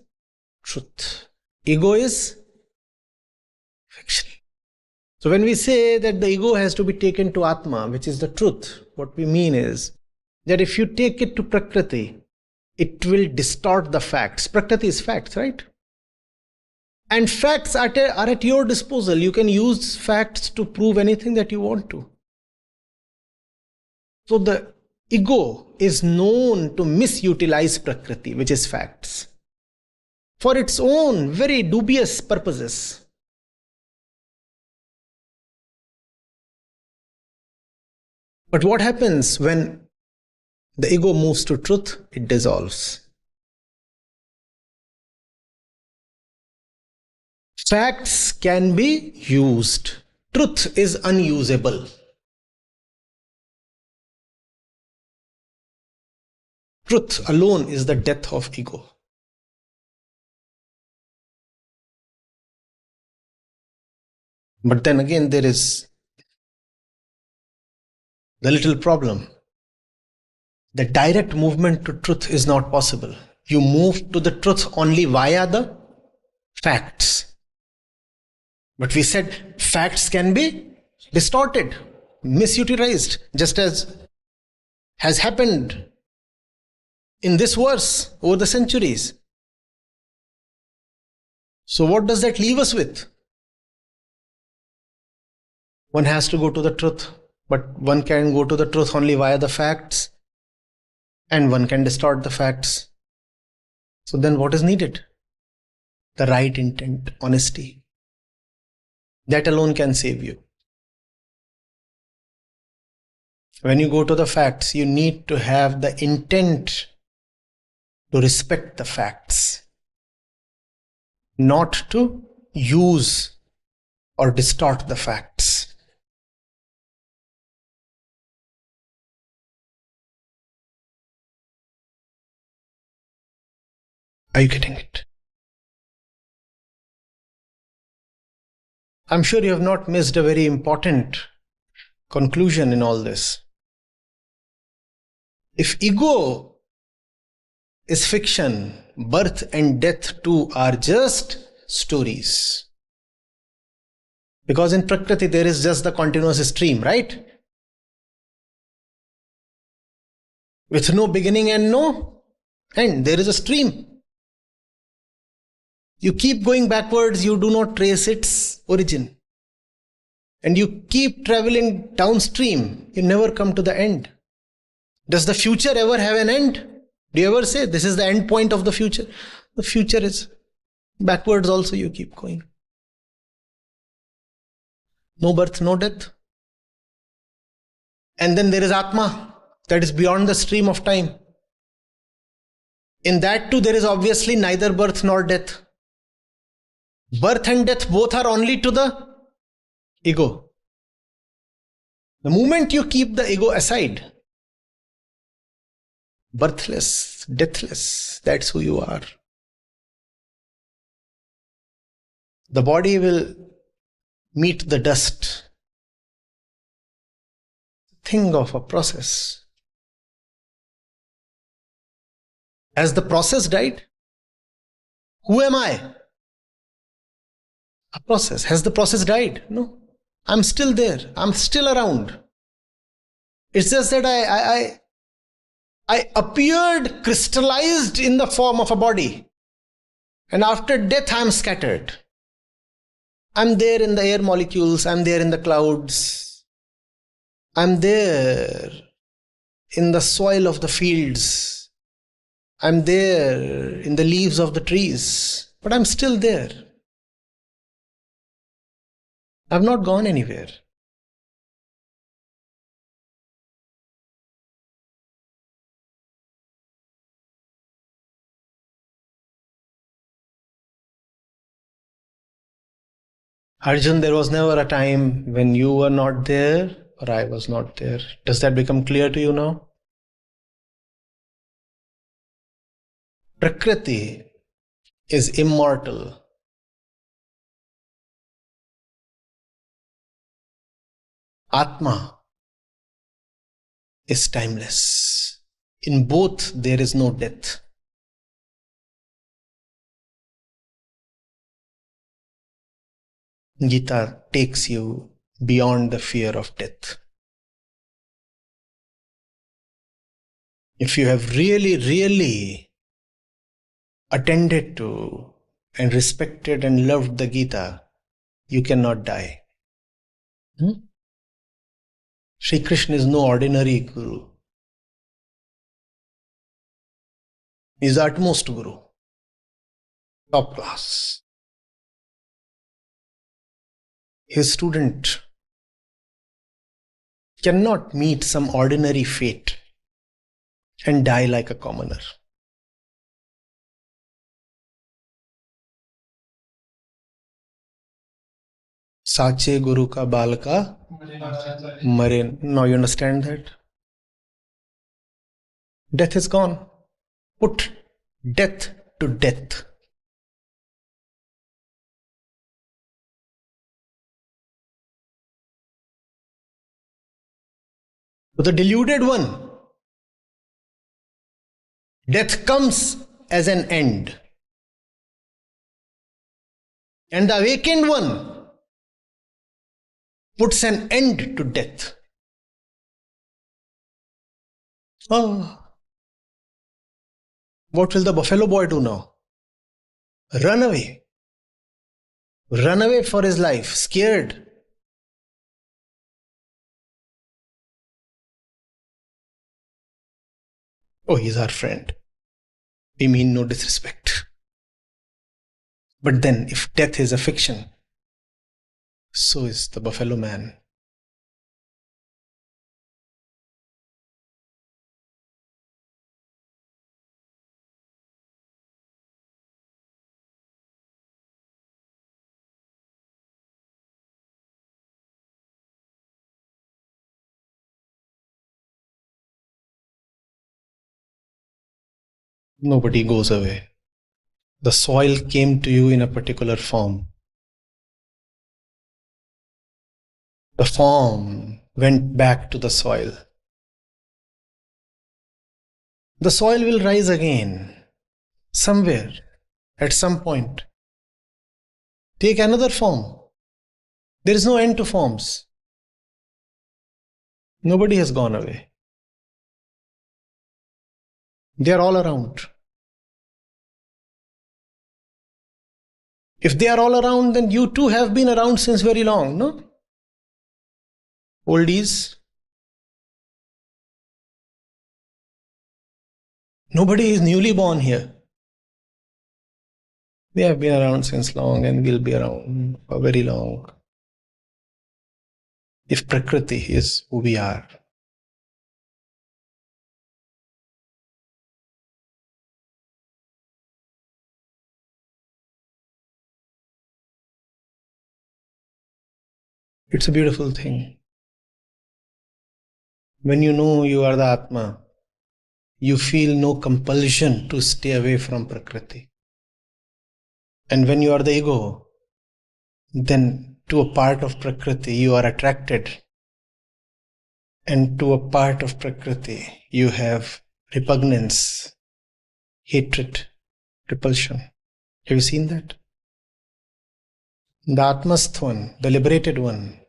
truth. Ego is fiction. So when we say that the ego has to be taken to Atma, which is the truth, what we mean is that if you take it to Prakriti, it will distort the facts. Prakriti is facts, right? And facts are at your disposal. You can use facts to prove anything that you want to. So the ego is known to misutilize Prakriti, which is facts, for its own very dubious purposes. But what happens when the ego moves to truth? It dissolves. Facts can be used. Truth is unusable. Truth alone is the death of ego. But then again, there is the little problem. The direct movement to truth is not possible. You move to the truth only via the facts. But we said facts can be distorted, misutilized, just as has happened in this verse over the centuries. So what does that leave us with? One has to go to the truth, but one can go to the truth only via the facts, and one can distort the facts. So then what is needed? The right intent, honesty. That alone can save you. When you go to the facts, you need to have the intent to respect the facts, not to use or distort the facts. Are you getting it? I'm sure you have not missed a very important conclusion in all this. If ego is fiction, birth and death too are just stories. Because in Prakriti there is just the continuous stream, right? With no beginning and no end. There is a stream. You keep going backwards, you do not trace its origin. And you keep traveling downstream, you never come to the end. Does the future ever have an end? Do you ever say, this is the end point of the future? The future is backwards also, you keep going. No birth, no death. And then there is Atma, that is beyond the stream of time. In that too, there is obviously neither birth nor death. Birth and death both are only to the ego. The moment you keep the ego aside, birthless, deathless, that's who you are. The body will meet the dust. Think of a process. Has the process died? Who am I? A process. Has the process died? No. I'm still there. I'm still around. It's just that I appeared crystallized in the form of a body. And after death, I'm scattered. I'm there in the air molecules. I'm there in the clouds. I'm there in the soil of the fields. I'm there in the leaves of the trees. But I'm still there. I've not gone anywhere. Arjun, there was never a time when you were not there or I was not there. Does that become clear to you now? Prakriti is immortal. Atma is timeless. In both, there is no death. Gita takes you beyond the fear of death. If you have really attended to and respected and loved the Gita, you cannot die. Sri Krishna is no ordinary Guru. He is the utmost Guru. Top class. His student cannot meet some ordinary fate and die like a commoner. Sache Guru ka bal ka mare. Now you understand that? Death is gone. Put death to death. To the deluded one, death comes as an end. And the awakened one puts an end to death. Oh, what will the buffalo boy do now? Run away. Run away for his life, scared. Oh, he's our friend. We mean no disrespect. But then, if death is a fiction, so is the buffalo man. Nobody goes away. The soil came to you in a particular form. The form went back to the soil. The soil will rise again, somewhere, at some point. Take another form. There is no end to forms. Nobody has gone away. They are all around. If they are all around, then you too have been around since very long, no? Oldies. Nobody is newly born here. They have been around since long and will be around for very long. If Prakriti is who we are. It's a beautiful thing. When you know you are the Atma, you feel no compulsion to stay away from Prakriti. And when you are the ego, then to a part of Prakriti you are attracted. And to a part of Prakriti you have repugnance, hatred, repulsion. Have you seen that? The Atmast one, the liberated one,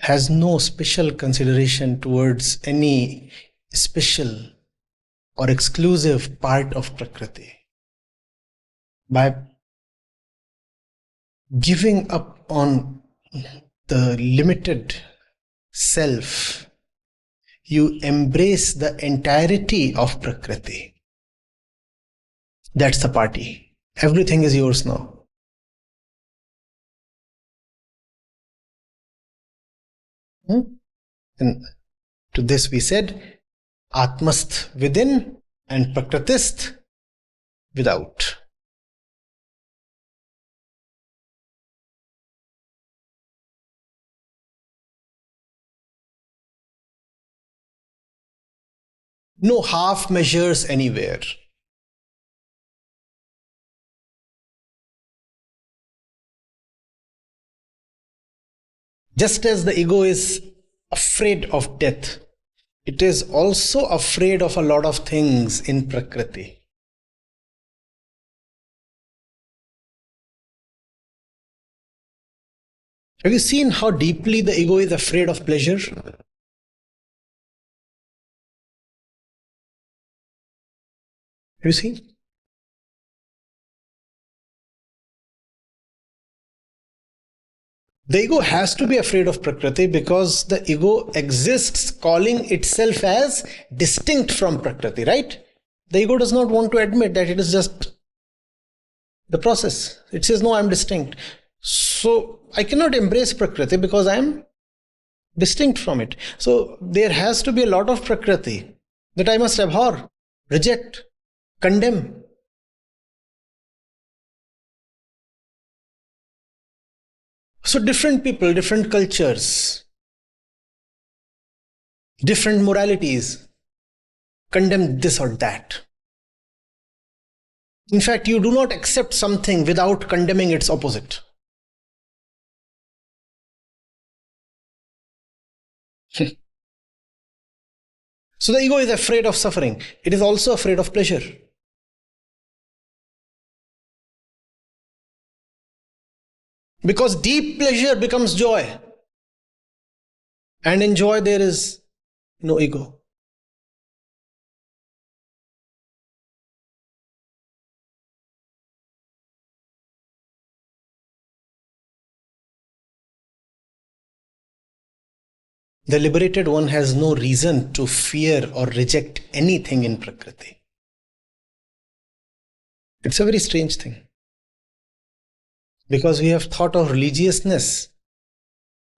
has no special consideration towards any special or exclusive part of Prakriti. By giving up on the limited self, you embrace the entirety of Prakriti. That's the party. Everything is yours now. And to this we said, Atmast within and Prakritist without. No half measures anywhere. Just as the ego is afraid of death, it is also afraid of a lot of things in Prakriti. Have you seen how deeply the ego is afraid of pleasure? Have you seen? The ego has to be afraid of Prakriti because the ego exists calling itself as distinct from Prakriti, right? The ego does not want to admit that it is just the process. It says, no, I am distinct. So I cannot embrace Prakriti because I am distinct from it. So there has to be a lot of Prakriti that I must abhor, reject, condemn. So different people, different cultures, different moralities condemn this or that. In fact, you do not accept something without condemning its opposite. So the ego is afraid of suffering. It is also afraid of pleasure. Because deep pleasure becomes joy. And in joy there is no ego. The liberated one has no reason to fear or reject anything in Prakriti. It's a very strange thing. Because we have thought of religiousness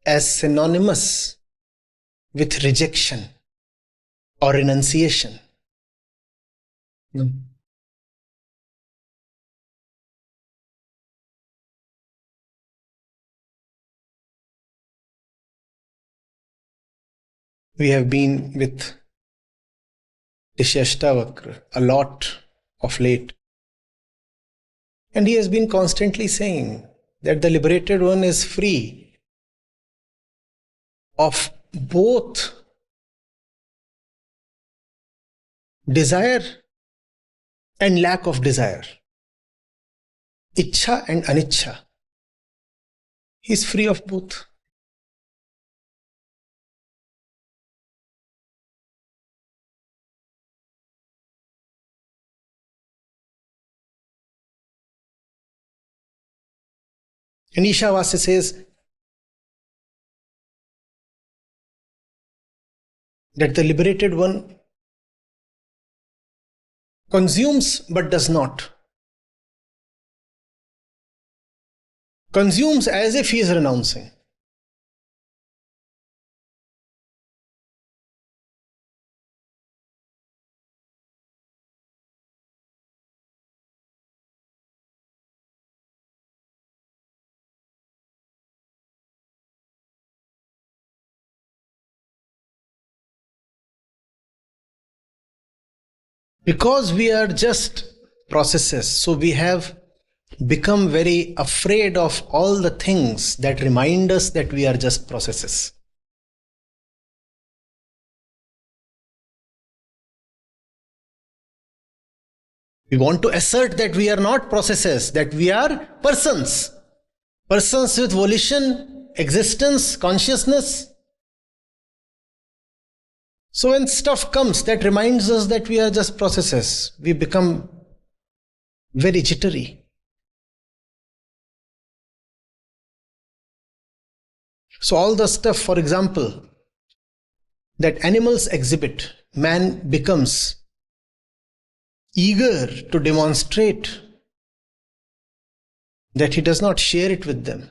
as synonymous with rejection or renunciation. No. We have been with Rishyashtavakra a lot of late. And he has been constantly saying that the liberated one is free of both desire and lack of desire, Ichha and Anichha. He is free of both. And Ishavasya says that the liberated one consumes but does not. Consumes as if he is renouncing. Because we are just processes, so we have become very afraid of all the things that remind us that we are just processes. We want to assert that we are not processes, that we are persons. Persons with volition, existence, consciousness. So when stuff comes that reminds us that we are just processes, we become very jittery. So all the stuff, for example, that animals exhibit, man becomes eager to demonstrate that he does not share it with them.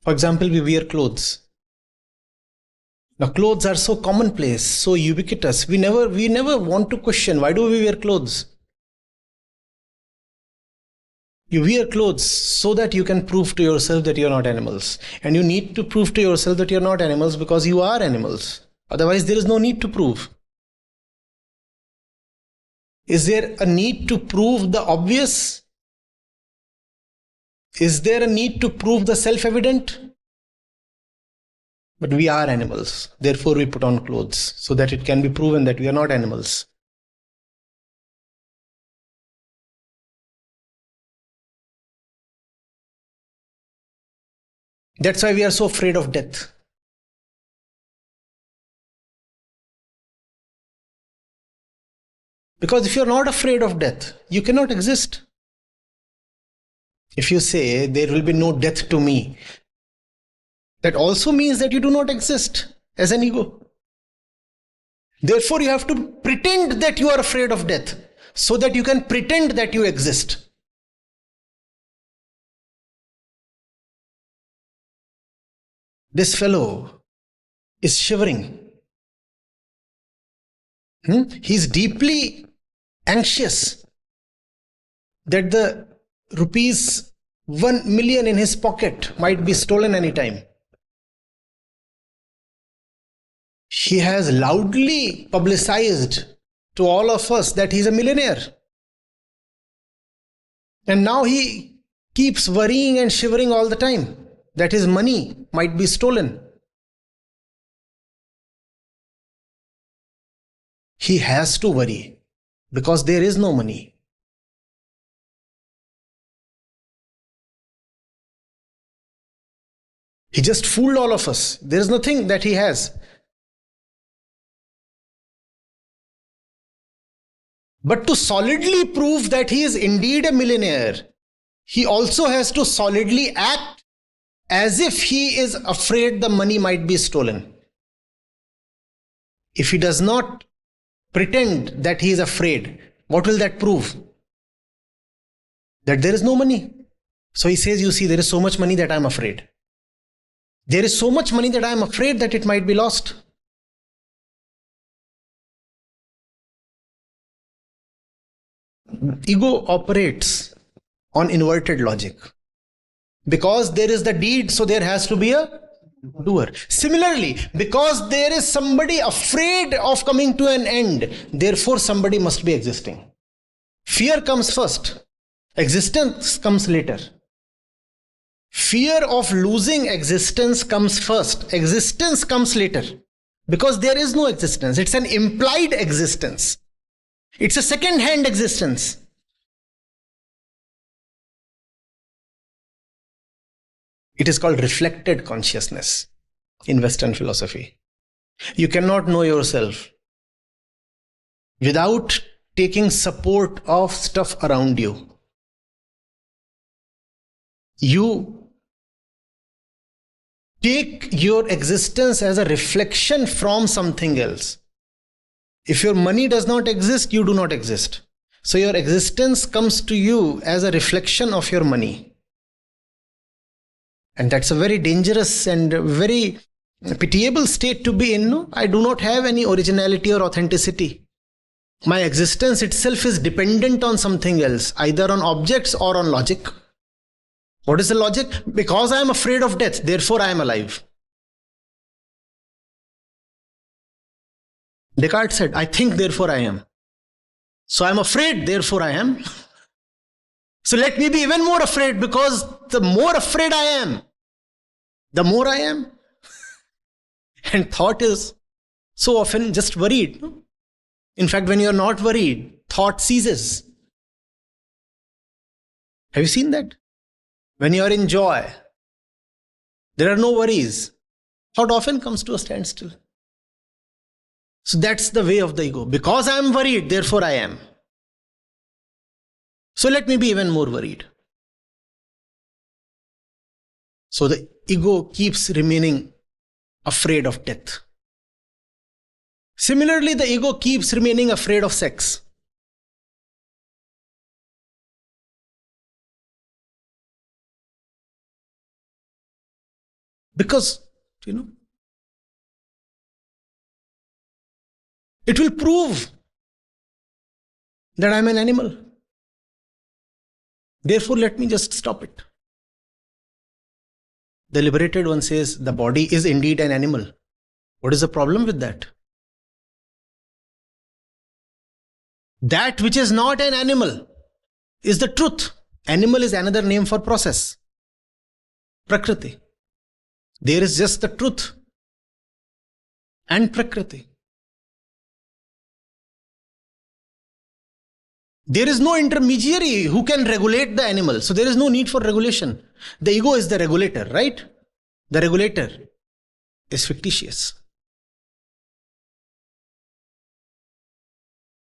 For example, we wear clothes. Now clothes are so commonplace, so ubiquitous. We never want to question, why do we wear clothes? You wear clothes so that you can prove to yourself that you are not animals. And you need to prove to yourself that you are not animals because you are animals. Otherwise there is no need to prove. Is there a need to prove the obvious? Is there a need to prove the self-evident? But we are animals, therefore we put on clothes so that it can be proven that we are not animals. That's why we are so afraid of death. Because if you are not afraid of death, you cannot exist. If you say there will be no death to me, that also means that you do not exist as an ego. Therefore, you have to pretend that you are afraid of death so that you can pretend that you exist. This fellow is shivering. He's deeply anxious that the rupees 1 million in his pocket might be stolen anytime. He has loudly publicized to all of us that he's a millionaire. And now he keeps worrying and shivering all the time that his money might be stolen. He has to worry because there is no money. He just fooled all of us. There is nothing that he has. But to solidly prove that he is indeed a millionaire, he also has to solidly act as if he is afraid the money might be stolen. If he does not pretend that he is afraid, what will that prove? That there is no money. So he says, you see, there is so much money that I am afraid. There is so much money that I am afraid that it might be lost. Ego operates on inverted logic. Because there is the deed, so there has to be a doer. Similarly, because there is somebody afraid of coming to an end, therefore somebody must be existing. Fear comes first. Existence comes later. Fear of losing existence comes first. Existence comes later. Because there is no existence. It's an implied existence. It's a second-hand existence. It is called reflected consciousness in Western philosophy. You cannot know yourself without taking support of stuff around you. You take your existence as a reflection from something else. If your money does not exist, you do not exist. So your existence comes to you as a reflection of your money. And that's a very dangerous and very pitiable state to be in. No? I do not have any originality or authenticity. My existence itself is dependent on something else, either on objects or on logic. What is the logic? Because I am afraid of death, therefore I am alive. Descartes said, I think, therefore I am. So I am afraid, therefore I am. So let me be even more afraid, because the more afraid I am, the more I am. And thought is so often just worried. In fact, when you are not worried, thought ceases. Have you seen that? When you are in joy, there are no worries. Thought often comes to a standstill. So that's the way of the ego. Because I am worried, therefore I am. So let me be even more worried. So the ego keeps remaining afraid of death. Similarly, the ego keeps remaining afraid of sex. Because, it will prove that I am an animal. Therefore, let me just stop it. The liberated one says the body is indeed an animal. What is the problem with that? That which is not an animal is the truth. Animal is another name for process. Prakriti. There is just the truth and Prakriti. There is no intermediary who can regulate the animal. So there is no need for regulation. The ego is the regulator, right? The regulator is fictitious.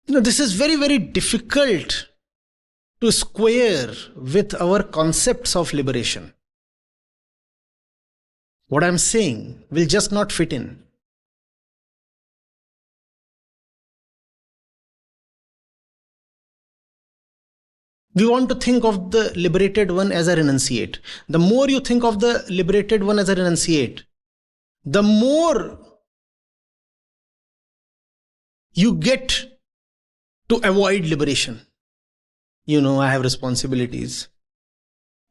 This is very, very difficult to square with our concepts of liberation. What I'm saying will just not fit in. We want to think of the liberated one as a renunciate. The more you think of the liberated one as a renunciate, the more you get to avoid liberation. I have responsibilities.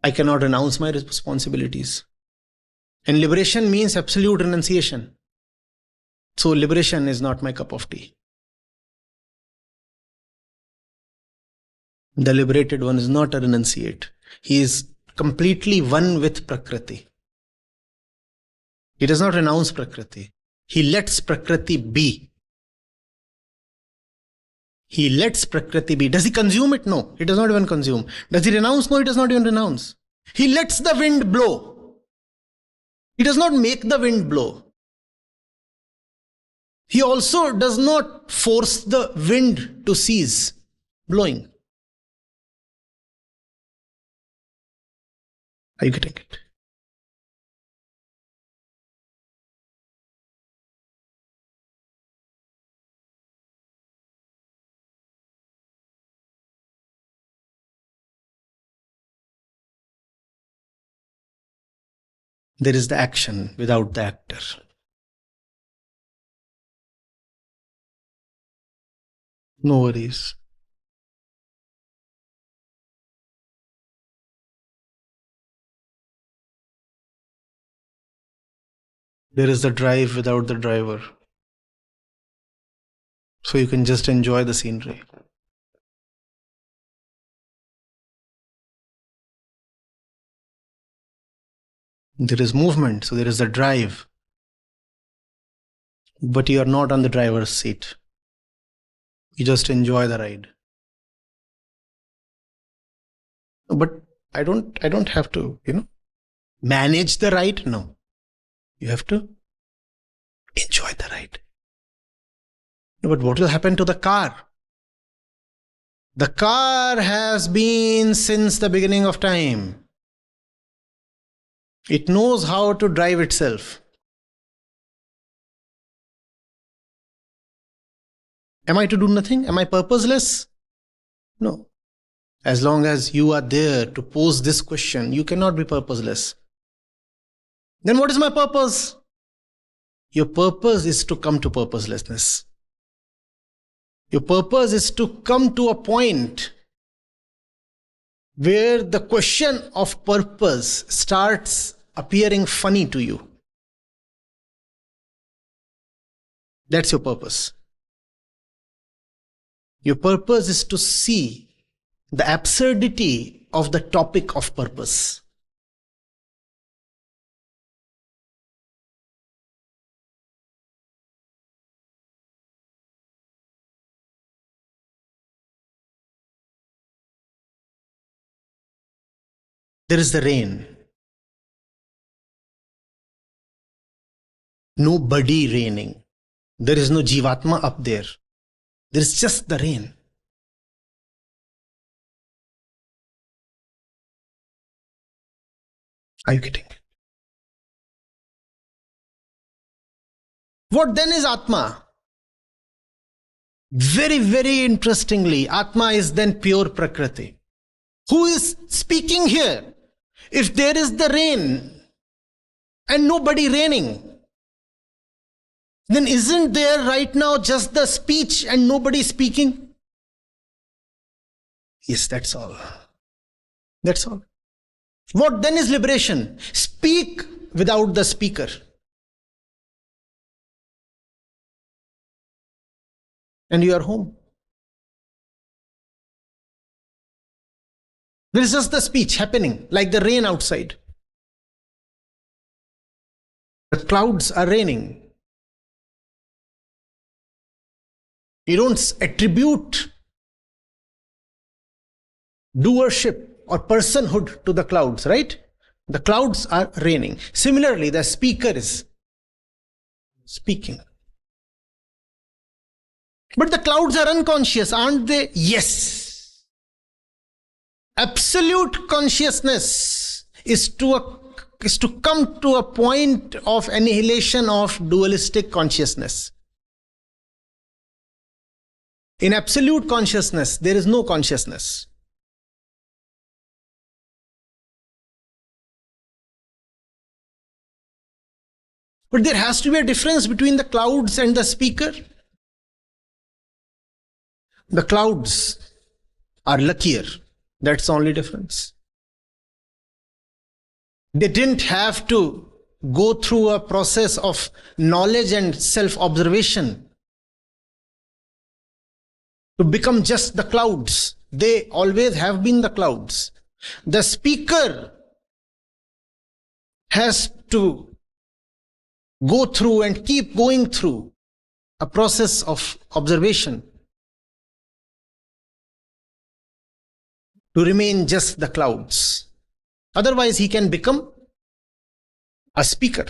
I cannot renounce my responsibilities. And liberation means absolute renunciation. So liberation is not my cup of tea. The liberated one is not a renunciate. He is completely one with Prakriti. He does not renounce Prakriti. He lets Prakriti be. He lets Prakriti be. Does he consume it? No, he does not even consume. Does he renounce? No, he does not even renounce. He lets the wind blow. He does not make the wind blow. He also does not force the wind to cease blowing. Are you getting it? There is the action without the actor. No worries. There is the drive without the driver. So you can just enjoy the scenery. There is movement, so there is the drive. But you are not on the driver's seat. You just enjoy the ride. But I don't have to, manage the ride. No. You have to enjoy the ride. But what will happen to the car? The car has been since the beginning of time. It knows how to drive itself. Am I to do nothing? Am I purposeless? No. As long as you are there to pose this question, you cannot be purposeless. Then what is my purpose? Your purpose is to come to purposelessness. Your purpose is to come to a point where the question of purpose starts appearing funny to you. That's your purpose. Your purpose is to see the absurdity of the topic of purpose. There is the rain. Nobody raining. There is no Jivatma up there. There is just the rain. Are you getting it? What then is Atma? Very, very interestingly, Atma is then pure Prakriti. Who is speaking here? If there is the rain and nobody raining, then isn't there right now just the speech and nobody speaking? Yes, that's all. That's all. What then is liberation? Speak without the speaker. And you are home. There is just the speech happening, like the rain outside. The clouds are raining. You don't attribute doership or personhood to the clouds, right? The clouds are raining. Similarly, the speaker is speaking. But the clouds are unconscious, aren't they? Yes. Absolute consciousness is to come to a point of annihilation of dualistic consciousness. In absolute consciousness, there is no consciousness. But there has to be a difference between the clouds and the speaker. The clouds are luckier. That's the only difference. They didn't have to go through a process of knowledge and self-observation to become just the clouds. They always have been the clouds. The speaker has to go through and keep going through a process of observation to remain just the clouds. Otherwise, he can become a speaker.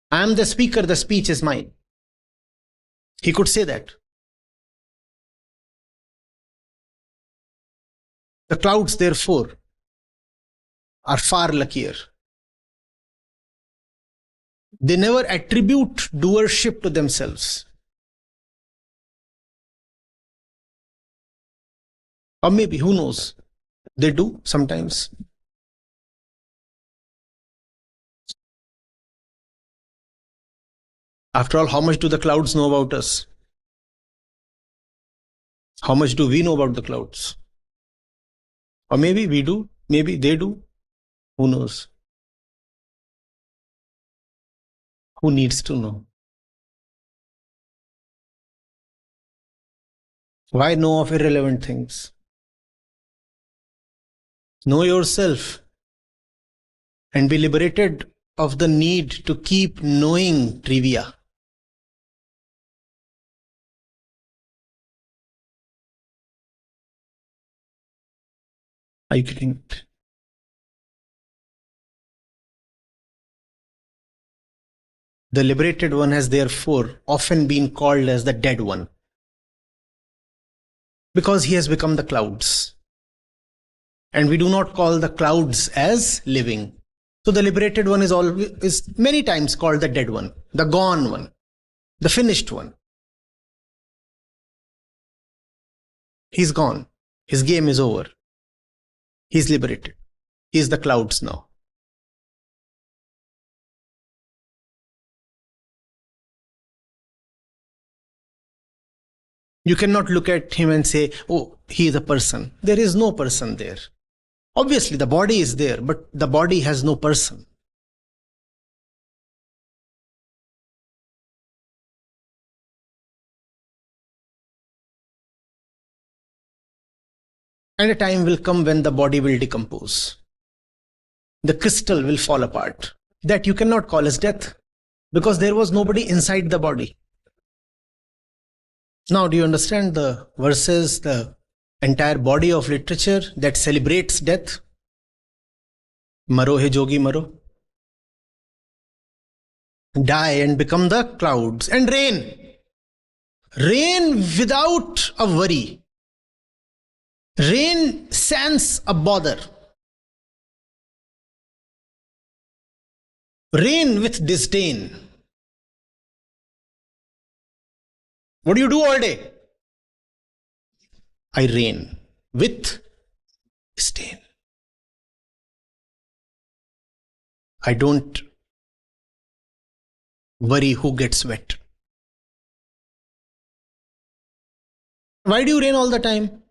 I am the speaker, the speech is mine. He could say that. The clouds, therefore, are far luckier. They never attribute doership to themselves. Or maybe, who knows? They do sometimes. After all, how much do the clouds know about us? How much do we know about the clouds? Or maybe we do, maybe they do. Who knows? Who needs to know? Why know of irrelevant things? Know yourself and be liberated of the need to keep knowing trivia. Are you getting it? The liberated one has therefore often been called as the dead one, because he has become the clouds. And we do not call the clouds as living. So the liberated one is many times called the dead one, the gone one, the finished one. He's gone. His game is over. He's liberated. He's the clouds now. You cannot look at him and say, oh, he is a person. There is no person there. Obviously, the body is there, but the body has no person. And a time will come when the body will decompose. The crystal will fall apart. That you cannot call as death, because there was nobody inside the body. Now, do you understand the verses, the entire body of literature that celebrates death? Maro hai jogi maro. Die and become the clouds and rain. Rain without a worry. Rain sans a bother. Rain with disdain. What do you do all day? I rain with disdain. I don't worry who gets wet. Why do you rain all the time?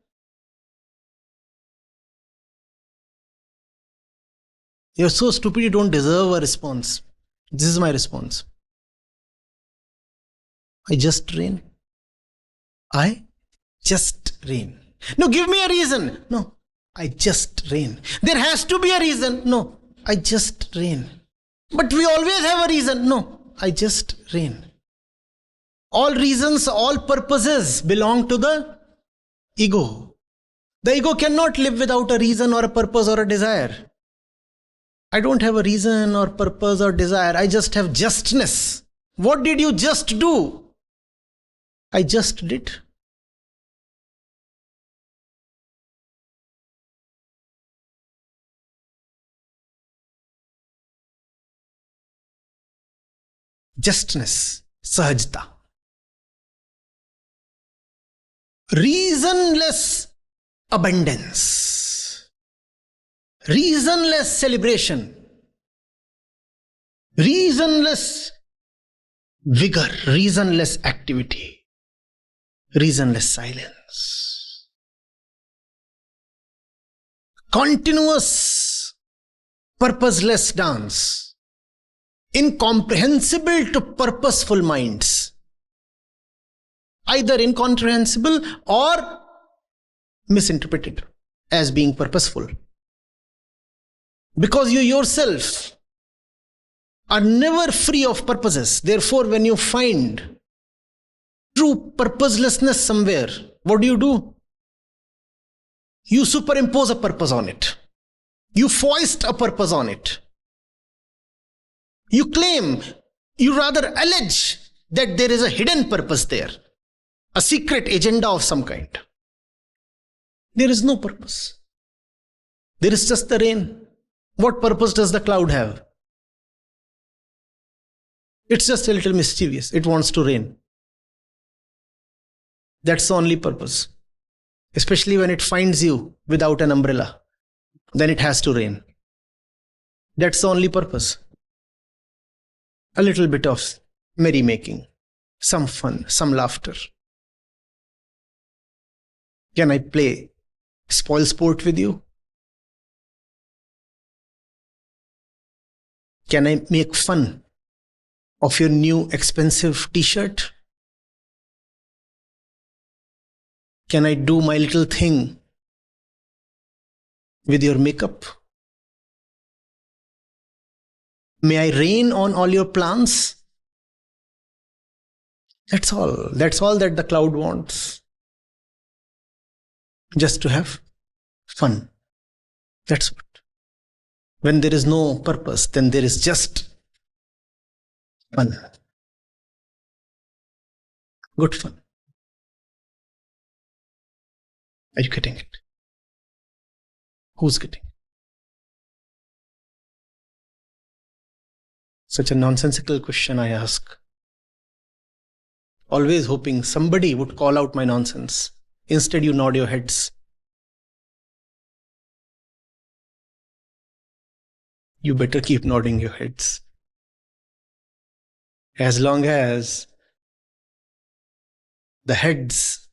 You're so stupid you don't deserve a response. This is my response. I just rain. I just rain. No, give me a reason. No, I just rain. There has to be a reason. No, I just rain. But we always have a reason. No, I just rain. All reasons, all purposes belong to the ego. The ego cannot live without a reason or a purpose or a desire. I don't have a reason or purpose or desire. I just have justness. What did you just do? I just did. Justness, sahajta. Reasonless abundance. Reasonless celebration. Reasonless vigor. Reasonless activity. Reasonless silence. Continuous purposeless dance, incomprehensible to purposeful minds. Either incomprehensible or misinterpreted as being purposeful. Because you yourself are never free of purposes. Therefore, when you find true purposelessness somewhere, what do? You superimpose a purpose on it. You foist a purpose on it. You claim, you rather allege that there is a hidden purpose there, a secret agenda of some kind. There is no purpose. There is just the rain. What purpose does the cloud have? It's just a little mischievous. It wants to rain. That's the only purpose. Especially when it finds you without an umbrella. Then it has to rain. That's the only purpose. A little bit of merrymaking, some fun, some laughter. Can I play spoil sport with you? Can I make fun of your new expensive t-shirt? Can I do my little thing with your makeup? May I rain on all your plans? That's all. That's all that the cloud wants. Just to have fun. That's what. When there is no purpose, then there is just fun. Good fun. Are you getting it? Who's getting it? Such a nonsensical question I ask. Always hoping somebody would call out my nonsense. Instead, you nod your heads. You better keep nodding your heads. As long as the heads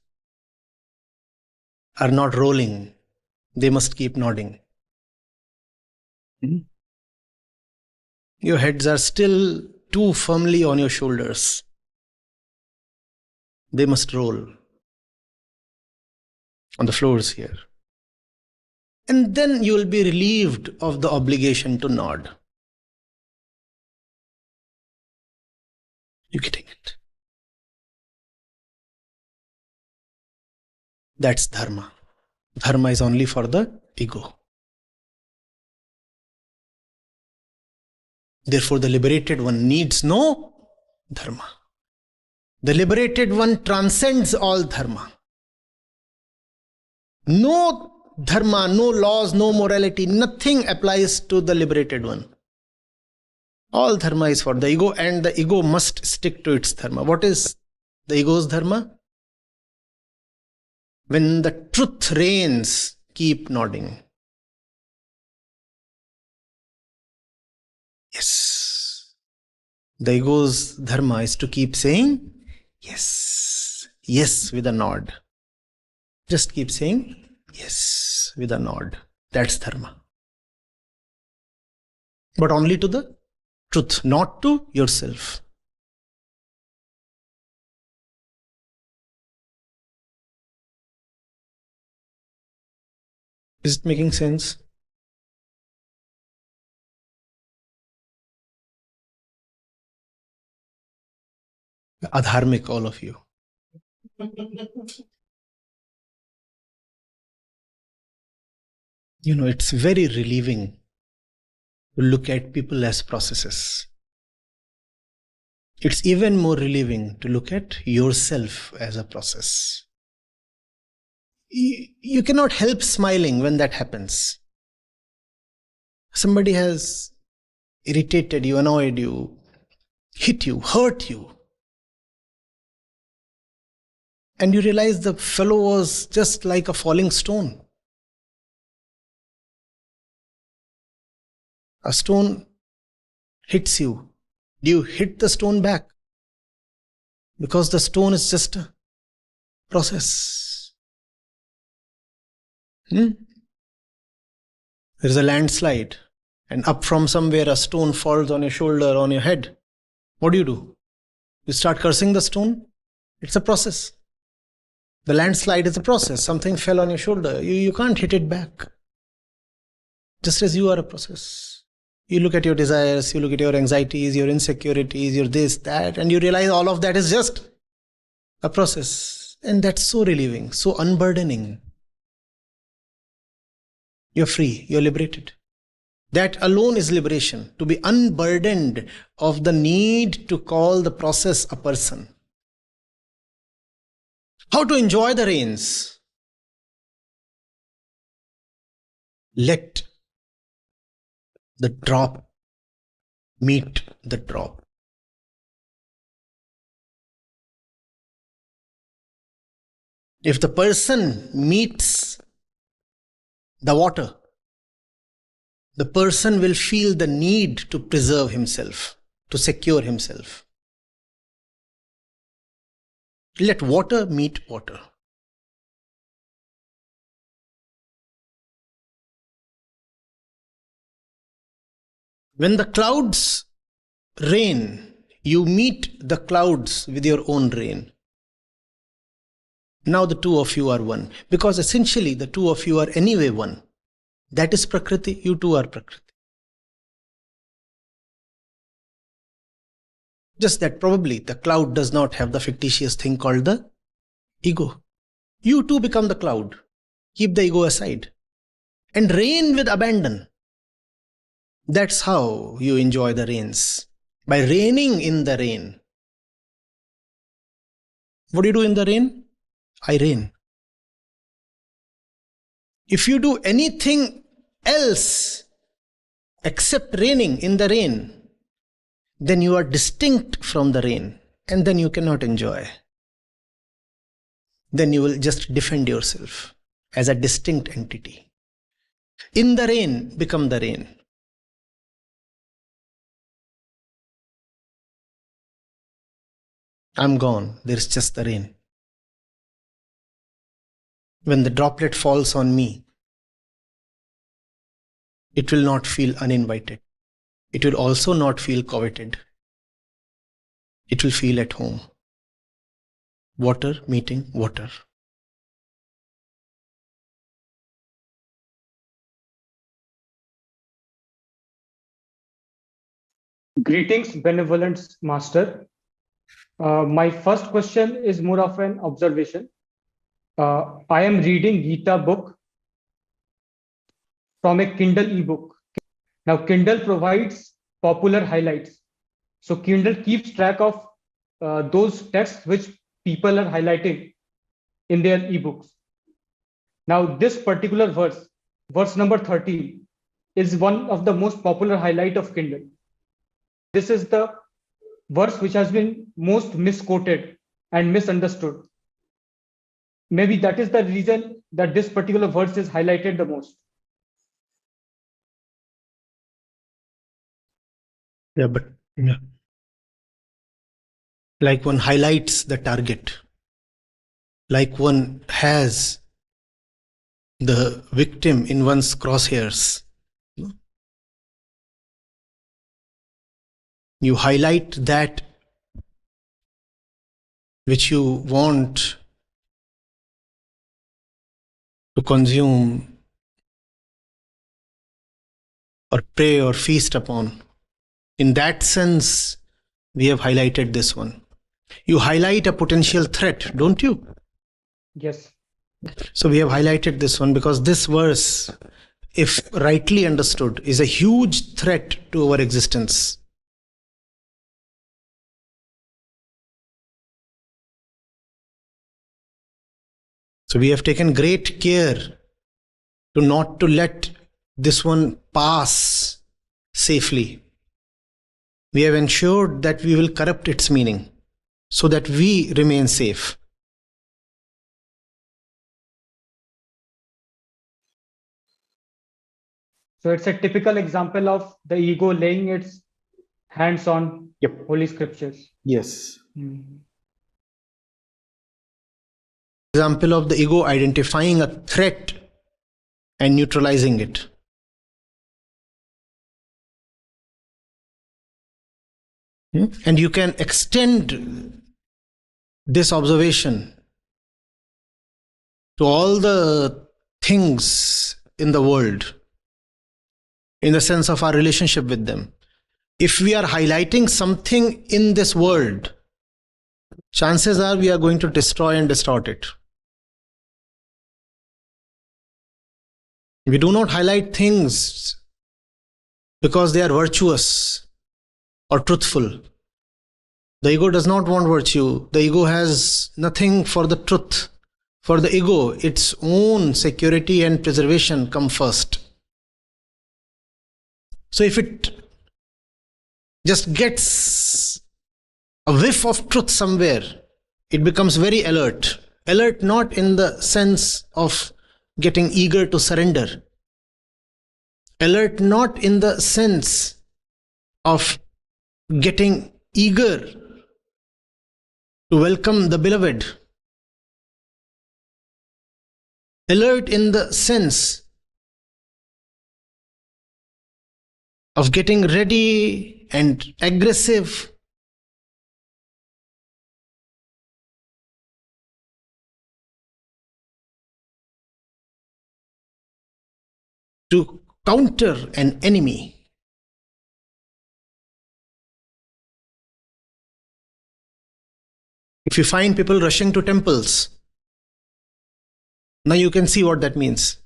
are not rolling, they must keep nodding. Your heads are still too firmly on your shoulders. They must roll on the floors here. And then you will be relieved of the obligation to nod. You getting it? That's dharma. Dharma is only for the ego. Therefore, the liberated one needs no dharma. The liberated one transcends all dharma. No dharma, no laws, no morality, nothing applies to the liberated one. All dharma is for the ego, and the ego must stick to its dharma. What is the ego's dharma? When the truth reigns, keep nodding. Yes. The ego's dharma is to keep saying yes. Yes with a nod. Just keep saying yes with a nod. That's dharma. But only to the truth, not to yourself. Is it making sense? Adharmic, all of you. You know, it's very relieving to look at people as processes. It's even more relieving to look at yourself as a process. You cannot help smiling when that happens. Somebody has irritated you, annoyed you, hit you, hurt you. And you realize the fellow was just like a falling stone. A stone hits you. Do you hit the stone back? Because the stone is just a process. There is a landslide. and up from somewhere a stone falls on your shoulder, on your head, what do? You start cursing the stone? It's a process. The landslide is a process. Something fell on your shoulder. You can't hit it back. Just as you are a process. You look at your desires, you look at your anxieties, your insecurities, your this, that, and you realize all of that is just a process. And that's so relieving, so unburdening. You're free, you're liberated. That alone is liberation, to be unburdened of the need to call the process a person. How to enjoy the rains? Let the drop meet the drop. If the person meets the water, the person will feel the need to preserve himself, to secure himself. Let water meet water. When the clouds rain, you meet the clouds with your own rain. Now the two of you are one, because essentially the two of you are anyway one. That is Prakriti, you two are Prakriti. Just that probably the cloud does not have the fictitious thing called the ego. You too become the cloud. Keep the ego aside and rain with abandon. That's how you enjoy the rains. By raining in the rain. What do you do in the rain? I rain. If you do anything else except raining in the rain, then you are distinct from the rain, and then you cannot enjoy. Then you will just defend yourself as a distinct entity. In the rain, become the rain. I'm gone, there's just the rain. When the droplet falls on me, it will not feel uninvited. It will also not feel coveted. It will feel at home. Water meeting water. Greetings, benevolent master. My first question is more of an observation. I am reading Gita book from a Kindle ebook. Now, Kindle provides popular highlights. So, Kindle keeps track of those texts which people are highlighting in their ebooks. Now, this particular verse number 13, is one of the most popular highlight of Kindle. This is the verse which has been most misquoted and misunderstood. Maybe that is the reason that this particular verse is highlighted the most. Yeah. Like one highlights the target. Like one has the victim in one's crosshairs. You highlight that which you want to consume or pray or feast upon. In that sense, we have highlighted this one. You highlight a potential threat, don't you? Yes. So we have highlighted this one because this verse, if rightly understood, is a huge threat to our existence. So we have taken great care to not to let this one pass safely. We have ensured that we will corrupt its meaning so that we remain safe. So it's a typical example of the ego laying its hands on Holy Scriptures. Yes. Example of the ego identifying a threat and neutralizing it. And you can extend this observation to all the things in the world, in the sense of our relationship with them. If we are highlighting something in this world, chances are we are going to destroy and distort it. We do not highlight things because they are virtuous or truthful. The ego does not want virtue. The ego has nothing for the truth. For the ego, its own security and preservation come first. So if it just gets a whiff of truth somewhere, it becomes very alert. Alert not in the sense of getting eager to surrender. Alert not in the sense of getting eager to welcome the beloved. Alert in the sense of getting ready and aggressive. To counter an enemy. If you find people rushing to temples, now you can see what that means.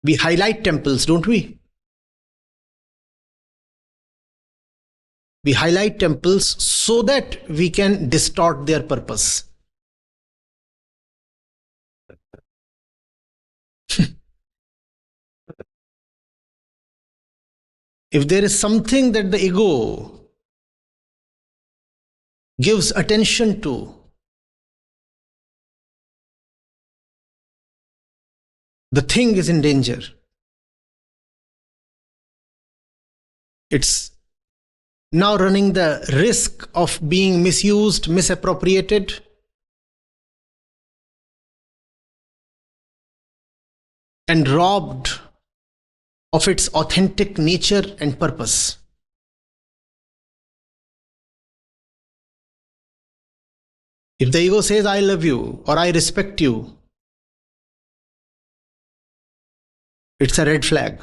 We highlight temples, don't we? We highlight temples so that we can distort their purpose. If there is something that the ego gives attention to, the thing is in danger. It's now running the risk of being misused, misappropriated. And robbed of its authentic nature and purpose. If the ego says, I love you or I respect you, it's a red flag.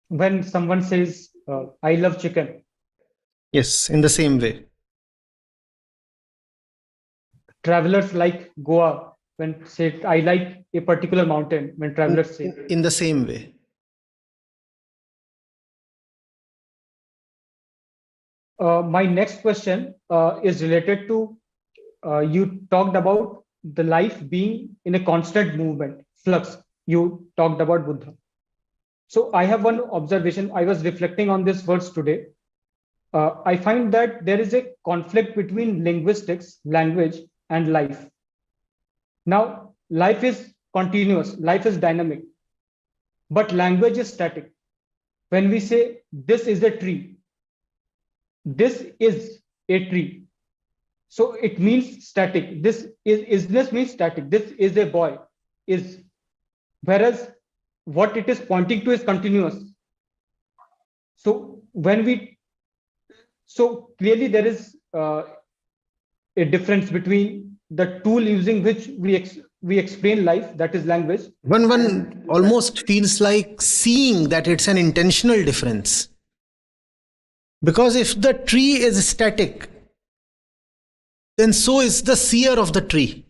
When someone says, I love chicken. Yes, in the same way. Travelers like Goa, when say, I like a particular mountain, when travelers say. In the same way. My next question is related to, you talked about the life being in a constant movement, flux. You talked about Buddha. So I have one observation. I was reflecting on this words today. I find that there is a conflict between linguistics, language, and life. Now, life is continuous, life is dynamic, but language is static. When we say, this is a tree, this is a tree. So it means static. This means static. This is a boy. Whereas what it is pointing to is continuous. So clearly there is a difference between the tool using which we explain life, that is language. One almost feels like seeing that it's an intentional difference. Because if the tree is static, then so is the seer of the tree.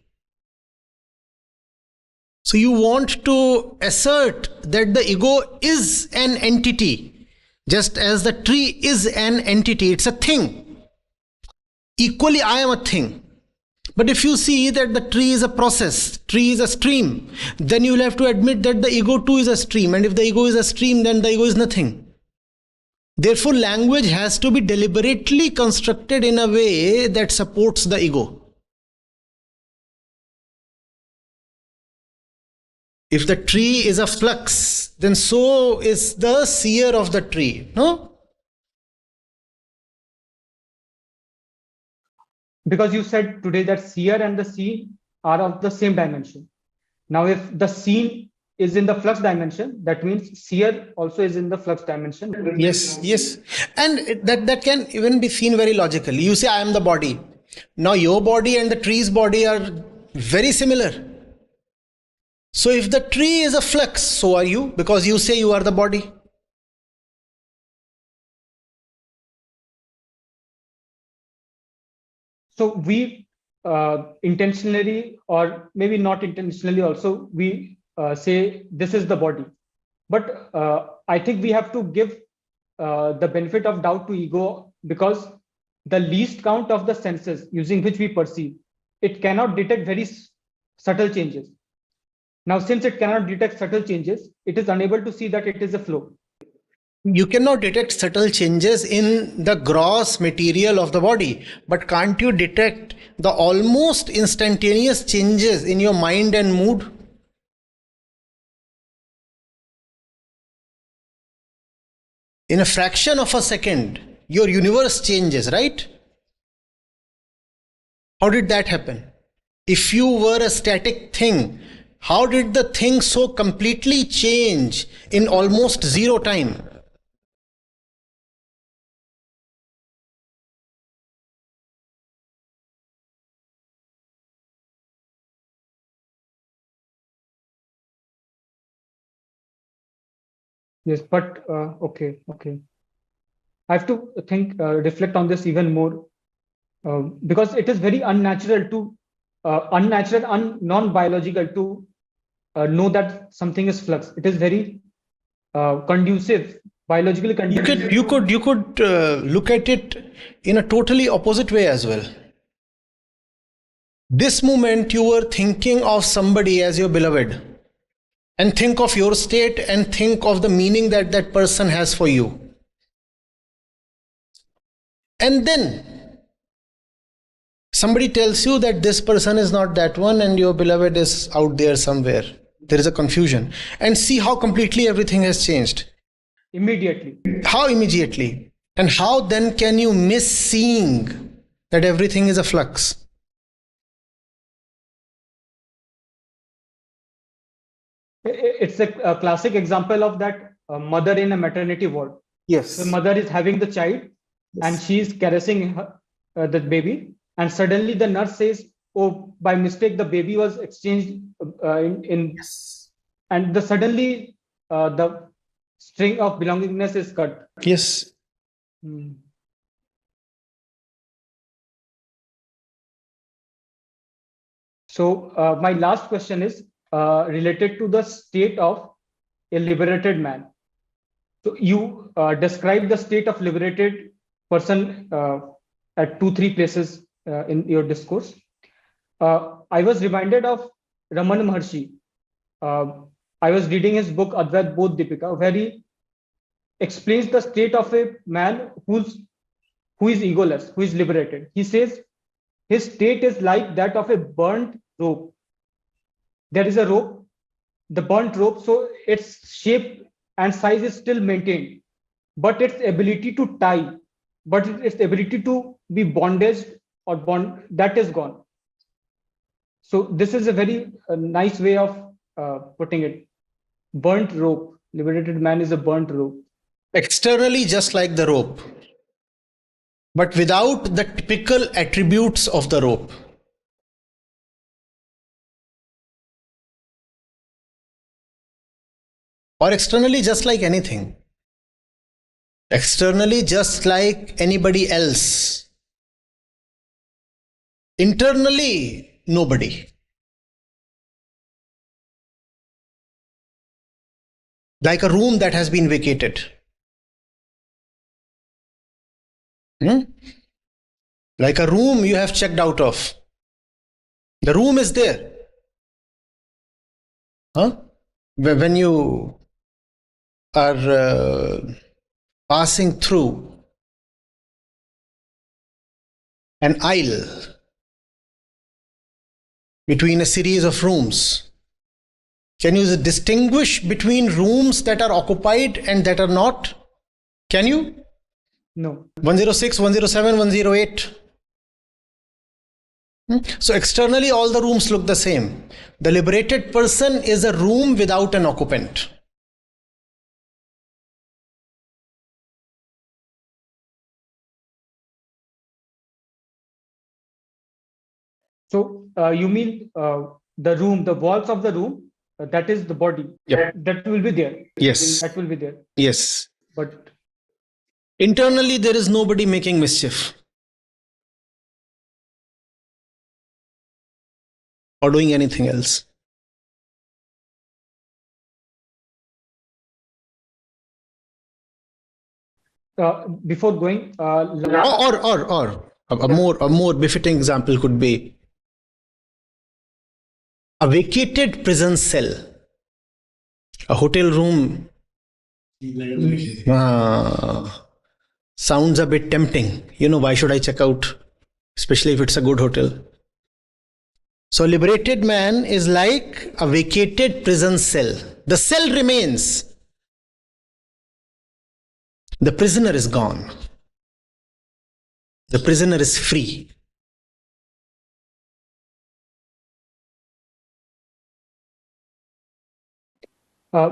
So you want to assert that the ego is an entity, just as the tree is an entity, it's a thing. Equally, I am a thing. But if you see that the tree is a process, tree is a stream, then you will have to admit that the ego too is a stream. And if the ego is a stream, then the ego is nothing. Therefore, language has to be deliberately constructed in a way that supports the ego. If the tree is a flux, then so is the seer of the tree. No? Because you said today that seer and the seen are of the same dimension. Now, if the seen is in the flux dimension, that means seer also is in the flux dimension. Yes, yes. And that can even be seen very logically. You say, I am the body. Now your body and the tree's body are very similar. So if the tree is a flux, so are you, because you say you are the body. So we intentionally, or maybe not intentionally also, we say this is the body. But I think we have to give the benefit of doubt to ego, because the least count of the senses using which we perceive, it cannot detect very subtle changes. Now, since it cannot detect subtle changes, it is unable to see that it is a flow. You cannot detect subtle changes in the gross material of the body, but can't you detect the almost instantaneous changes in your mind and mood? In a fraction of a second, your universe changes, right? How did that happen? If you were a static thing, how did the thing so completely change in almost zero time? Yes, but okay. I have to think, reflect on this even more, because it is very unnatural, non-biological to know that something is flux. It is very conducive, biologically conducive. You could look at it in a totally opposite way as well. This moment you were thinking of somebody as your beloved, and think of your state and think of the meaning that that person has for you. And then somebody tells you that this person is not that one and your beloved is out there somewhere. There is a confusion. And see how completely everything has changed. Immediately. How immediately? And how then can you miss seeing that everything is a flux? It's a classic example of that mother in a maternity ward. Yes. The mother is having the child, and she is caressing the baby, and suddenly the nurse says, "Oh, by mistake, the baby was exchanged in." Yes. And suddenly the string of belongingness is cut. Yes. So my last question is related to the state of a liberated man. So you describe the state of liberated person at 2-3 places in your discourse. I was reminded of Raman Maharshi. I was reading his book Advait Bodh Deepika, where he explains the state of a man who is egoless, who is liberated. He says his state is like that of a burnt rope. There is a rope, the burnt rope, so its shape and size is still maintained, but its ability to tie, but its ability to be bondaged or bond, that is gone. So this is a very nice way of putting it. Burnt rope. Liberated man is a burnt rope. Externally just like the rope, but without the typical attributes of the rope. Or externally just like anything. Externally just like anybody else. Internally, nobody. Like a room that has been vacated. Like a room you have checked out of. The room is there. When you are passing through an aisle between a series of rooms, can you distinguish between rooms that are occupied and that are not? Can you? No. 106, 107, 108. So externally, all the rooms look the same. The liberated person is a room without an occupant. So you mean the room, the walls of the room, that is the body. Yep. That will be there. Yes. That will be there. Yes. But Internally, there is nobody making mischief or doing anything else. Before going, Or a more befitting example could be a vacated prison cell, a hotel room. Sounds a bit tempting. Why should I check out? Especially if it's a good hotel. So, a liberated man is like a vacated prison cell. The cell remains. The prisoner is gone. The prisoner is free.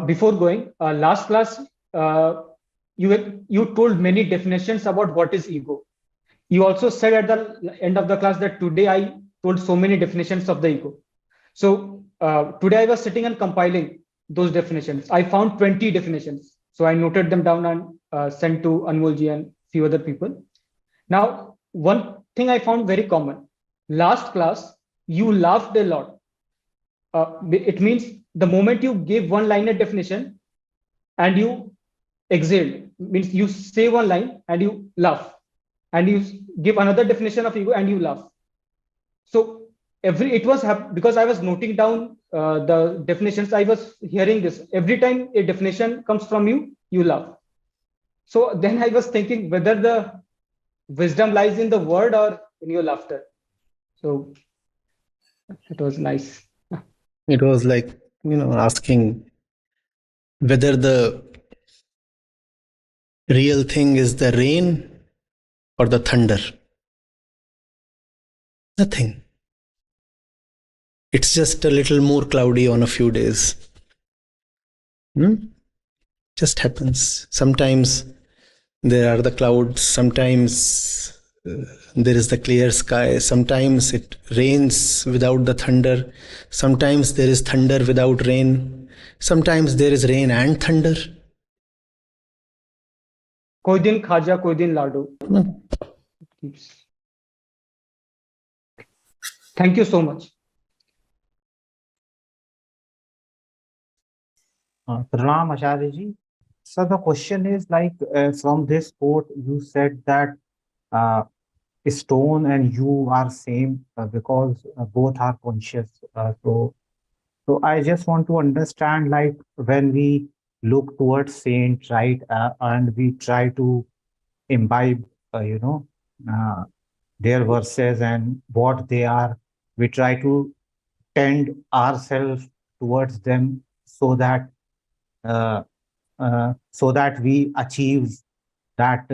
Before going, last class, you told many definitions about what is ego. You also said at the end of the class that today I told so many definitions of the ego. So today I was sitting and compiling those definitions. I found 20 definitions. So I noted them down and sent to Anmolji and few other people. Now, one thing I found very common. Last class, you laughed a lot. It means the moment you gave one-liner definition and you exhaled, means you say one line and you laugh, and you give another definition of ego and you laugh. So it was because I was noting down the definitions. I was hearing this every time a definition comes from you, you laugh. So then I was thinking whether the wisdom lies in the word or in your laughter. So it was nice. It was like, asking whether the real thing is the rain or the thunder. Nothing. It's just a little more cloudy on a few days. Just happens. Sometimes there are the clouds, sometimes there is the clear sky, sometimes it rains without the thunder, sometimes there is thunder without rain, sometimes there is rain and thunder. Koi din khaja, koi din ladu. Thank you so much. Pranam Acharya ji. So the question is like from this quote you said that stone and you are same because both are conscious. So I just want to understand, like when we look towards saint, right, and we try to imbibe, their verses and what they are, we try to tend ourselves towards them so that we achieve that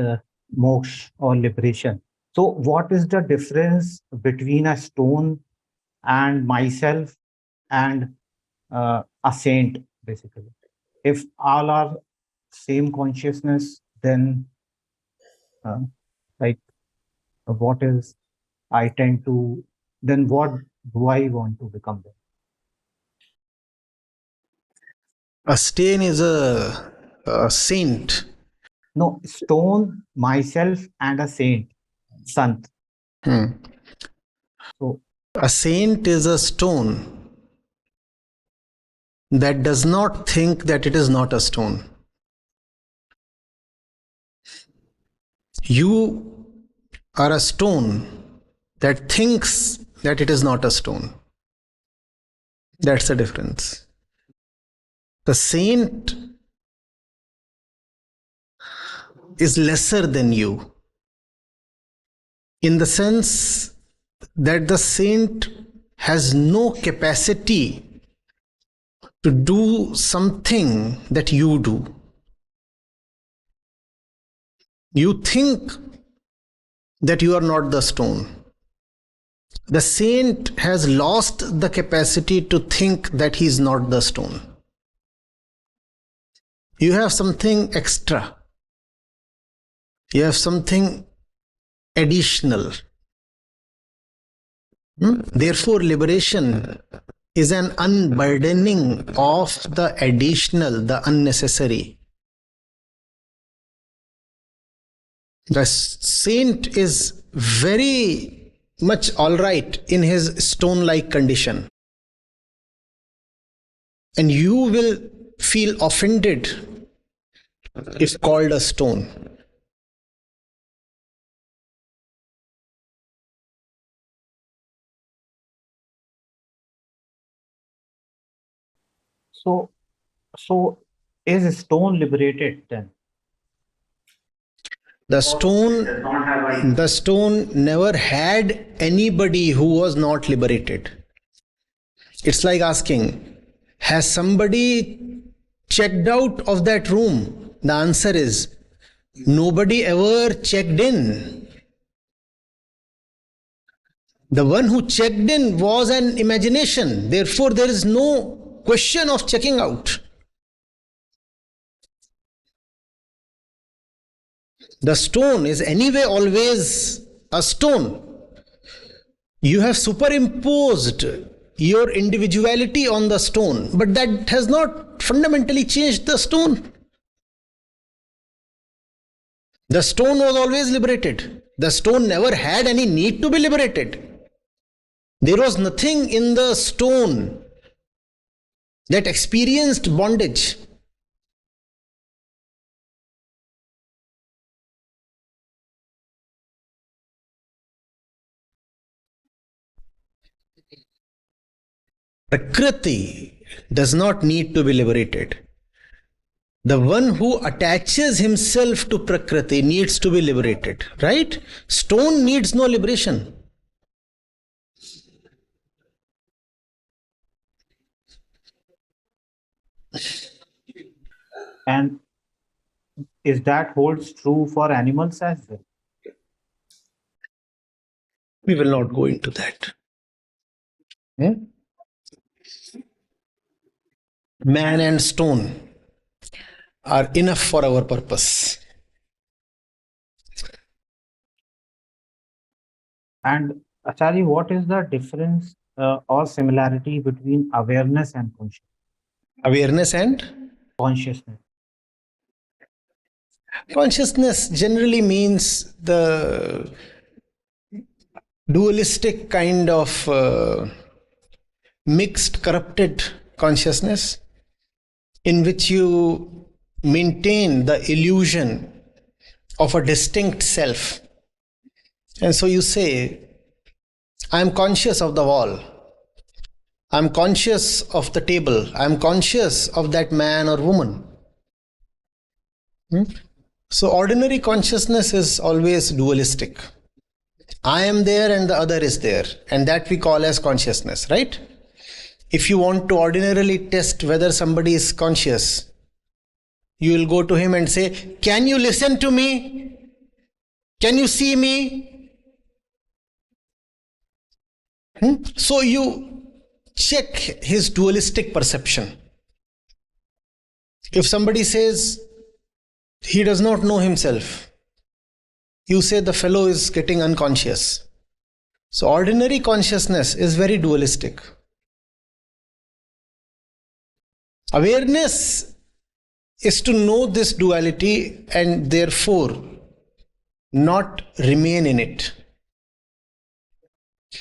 moksha or liberation. So what is the difference between a stone and myself and a saint, basically? If all are same consciousness, then what is I tend to, then what do I want to become then? A stain is a saint. No, stone, myself, and a saint, sant. So a saint is a stone that does not think that it is not a stone. You are a stone that thinks that it is not a stone. That's the difference. The saint is lesser than you in the sense that the saint has no capacity to do something that you do. You think that you are not the stone. The saint has lost the capacity to think that he is not the stone. You have something extra. You have something additional. Therefore, liberation is an unburdening of the additional, the unnecessary. The saint is very much all right in his stone-like condition. And you will feel offended if called a stone. So is stone liberated then? The stone never had anybody who was not liberated. It's like asking, has somebody checked out of that room? The answer is, nobody ever checked in. The one who checked in was an imagination. Therefore, there is no question of checking out. The stone is anyway always a stone. You have superimposed your individuality on the stone, but that has not fundamentally changed the stone. The stone was always liberated. The stone never had any need to be liberated. There was nothing in the stone that experienced bondage. Prakriti does not need to be liberated. The one who attaches himself to Prakriti needs to be liberated, right? Stone needs no liberation. And is that holds true for animals as well? We will not go into that. Yeah? Man and stone are enough for our purpose. And Acharya, what is the difference or similarity between awareness and consciousness? Awareness and Consciousness. consciousness generally means the dualistic kind of mixed, corrupted consciousness in which you maintain the illusion of a distinct self. And so you say, I am conscious of the wall. I am conscious of the table. I am conscious of that man or woman. So ordinary consciousness is always dualistic. I am there and the other is there, and that we call as consciousness, right? If you want to ordinarily test whether somebody is conscious, you will go to him and say, can you listen to me? Can you see me? So you check his dualistic perception. If somebody says he does not know himself, you say the fellow is getting unconscious. So ordinary consciousness is very dualistic. Awareness is to know this duality and therefore not remain in it.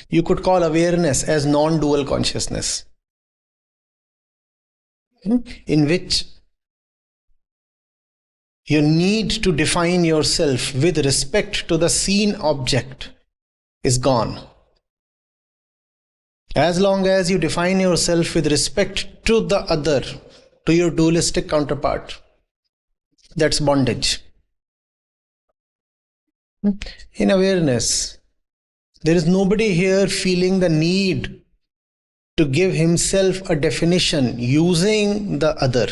You could call awareness as non-dual consciousness, in which your need to define yourself with respect to the seen object is gone. As long as you define yourself with respect to the other, to your dualistic counterpart, that's bondage. In awareness, there is nobody here feeling the need to give himself a definition using the other.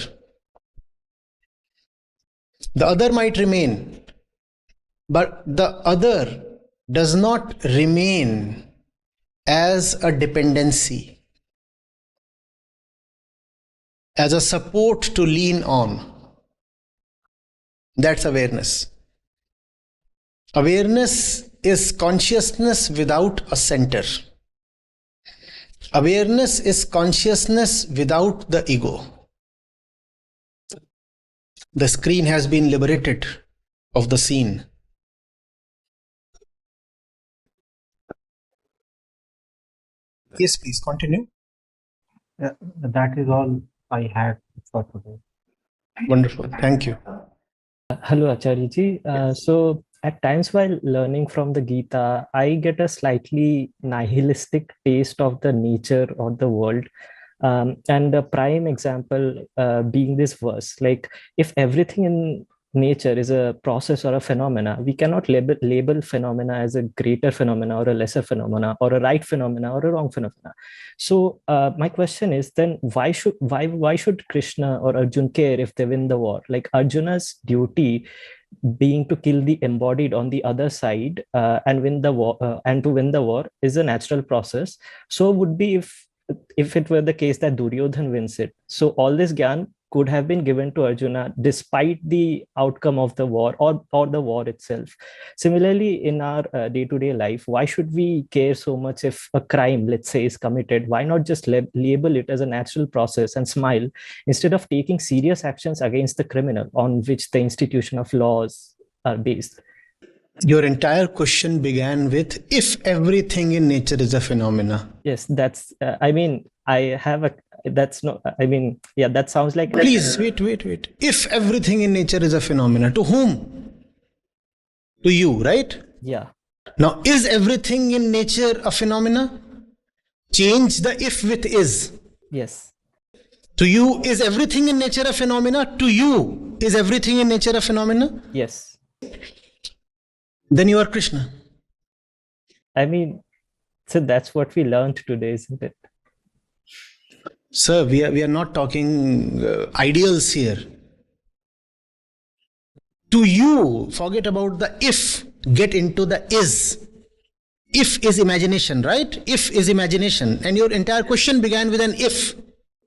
The other might remain, but the other does not remain as a dependency, as a support to lean on. That's awareness. Awareness is consciousness without a center. Awareness is consciousness without the ego. The screen has been liberated of the scene. Yes, please continue. That is all I had for today. Wonderful. Thank you. Hello, Acharya ji. So at times while learning from the Gita, I get a slightly nihilistic taste of the nature or the world. And the prime example being this verse, like if everything in nature is a process or a phenomena, we cannot label phenomena as a greater phenomena or a lesser phenomena or a right phenomena or a wrong phenomena. So my question is then why should Krishna or Arjun care if they win the war? Like Arjuna's duty being to kill the embodied on the other side and win the war, and to win the war is a natural process. So would be if it were the case that Duryodhan wins it. So all this gyan could have been given to Arjuna despite the outcome of the war or the war itself. Similarly, in our day-to-day life, why should we care so much if a crime, let's say, is committed? Why not just label it as a natural process and smile instead of taking serious actions against the criminal on which the institution of laws are based? Your entire question began with, if everything in nature is a phenomena. Yes, that's, that sounds like... Please, wait. If everything in nature is a phenomena, to whom? To you, right? Yeah. Now, is everything in nature a phenomena? Change the if with is. Yes. To you, is everything in nature a phenomena? To you, is everything in nature a phenomena? Yes. Then you are Krishna. So that's what we learned today, isn't it? Sir, we are not talking ideals here. To you, forget about the if, get into the is. If is imagination, right? If is imagination. And your entire question began with an if.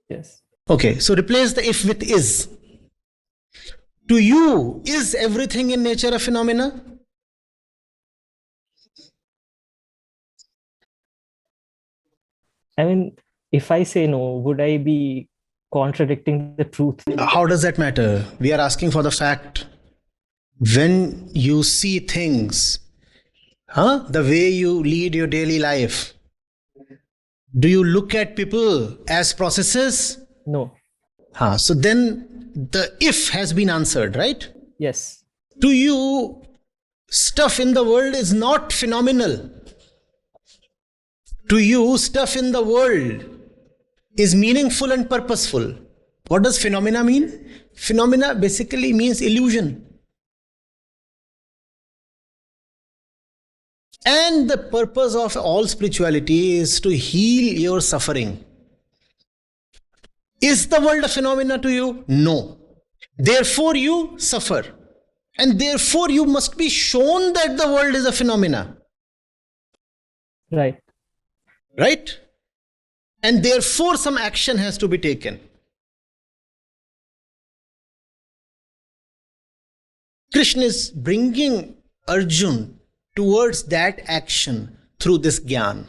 Yes. Okay, so replace the if with is. To you, is everything in nature a phenomena? If I say no, would I be contradicting the truth? How does that matter? We are asking for the fact. When you see things, the way you lead your daily life, do you look at people as processes? No. So then the if has been answered, right? Yes. To you, stuff in the world is not phenomenal. To you, stuff in the world is meaningful and purposeful. What does phenomena mean? Phenomena basically means illusion. And the purpose of all spirituality is to heal your suffering. Is the world a phenomena to you? No. Therefore you suffer. And therefore you must be shown that the world is a phenomena. Right. Right? And therefore some action has to be taken. Krishna is bringing Arjun towards that action through this gyan.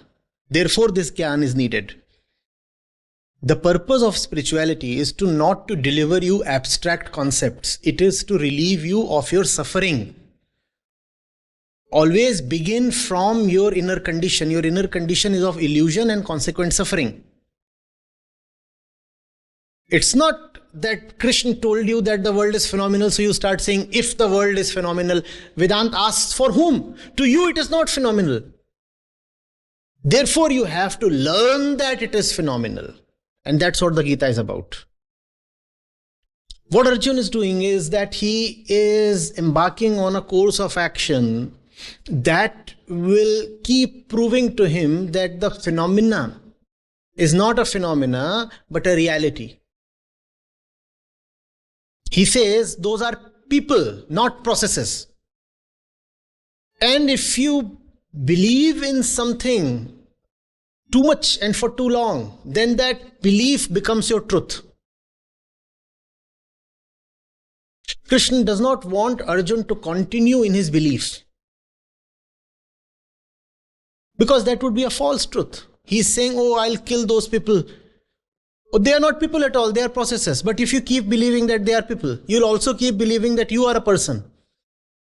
Therefore this gyan is needed. The purpose of spirituality is not to deliver you abstract concepts. It is to relieve you of your suffering. Always begin from your inner condition. Your inner condition is of illusion and consequent suffering. It's not that Krishna told you that the world is phenomenal, so you start saying, if the world is phenomenal. Vedanta asks, for whom? To you it is not phenomenal. Therefore you have to learn that it is phenomenal. And that's what the Gita is about. What Arjun is doing is that he is embarking on a course of action that will keep proving to him that the phenomena is not a phenomena but a reality. He says those are people, not processes. And if you believe in something too much and for too long, then that belief becomes your truth. Krishna does not want Arjun to continue in his belief, because that would be a false truth. He's saying, oh, I'll kill those people. Oh, they are not people at all, they are processes. But if you keep believing that they are people, you'll also keep believing that you are a person.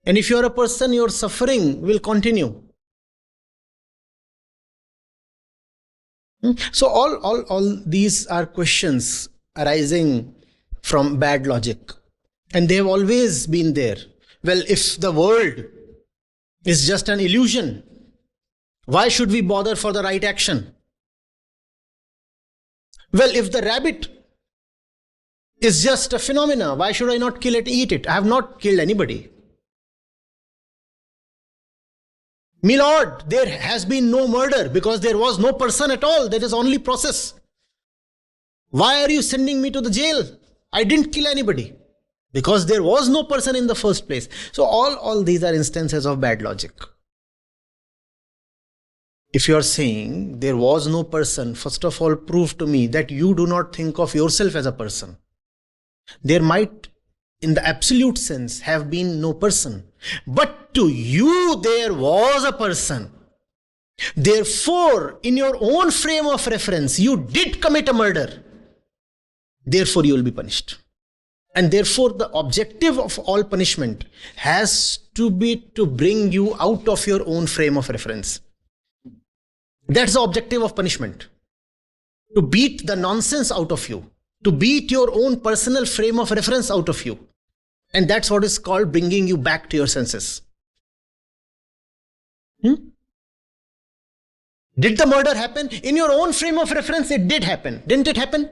And if you are a person, your suffering will continue. So all these are questions arising from bad logic. And they have always been there. Well, if the world is just an illusion, why should we bother for the right action? Well, if the rabbit is just a phenomena, why should I not kill it, eat it? I have not killed anybody. My lord, there has been no murder because there was no person at all. That is only process. Why are you sending me to the jail? I didn't kill anybody because there was no person in the first place. So all these are instances of bad logic. If you are saying there was no person, first of all, prove to me that you do not think of yourself as a person. There might, in the absolute sense, have been no person. But to you, there was a person. Therefore, in your own frame of reference, you did commit a murder. Therefore, you will be punished. And therefore, the objective of all punishment has to be to bring you out of your own frame of reference. That's the objective of punishment. To beat the nonsense out of you. To beat your own personal frame of reference out of you. And that's what is called bringing you back to your senses. Did the murder happen? In your own frame of reference, it did happen. Didn't it happen?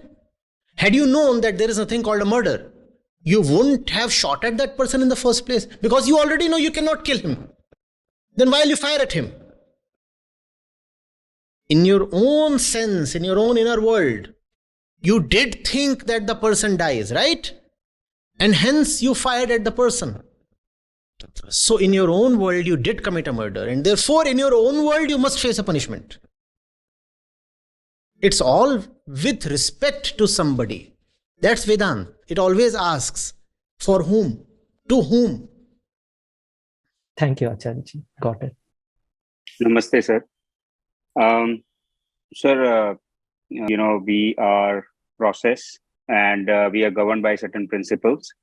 Had you known that there is a thing called a murder, you wouldn't have shot at that person in the first place, because you already know you cannot kill him. Then why will you fire at him? In your own sense, in your own inner world, you did think that the person dies, right? And hence you fired at the person. So in your own world, you did commit a murder. And therefore, in your own world, you must face a punishment. It's all with respect to somebody. That's Vedanta. It always asks, for whom? To whom? Thank you, Acharya-ji. Got it. Namaste, sir. Sir, we are process and we are governed by certain principles.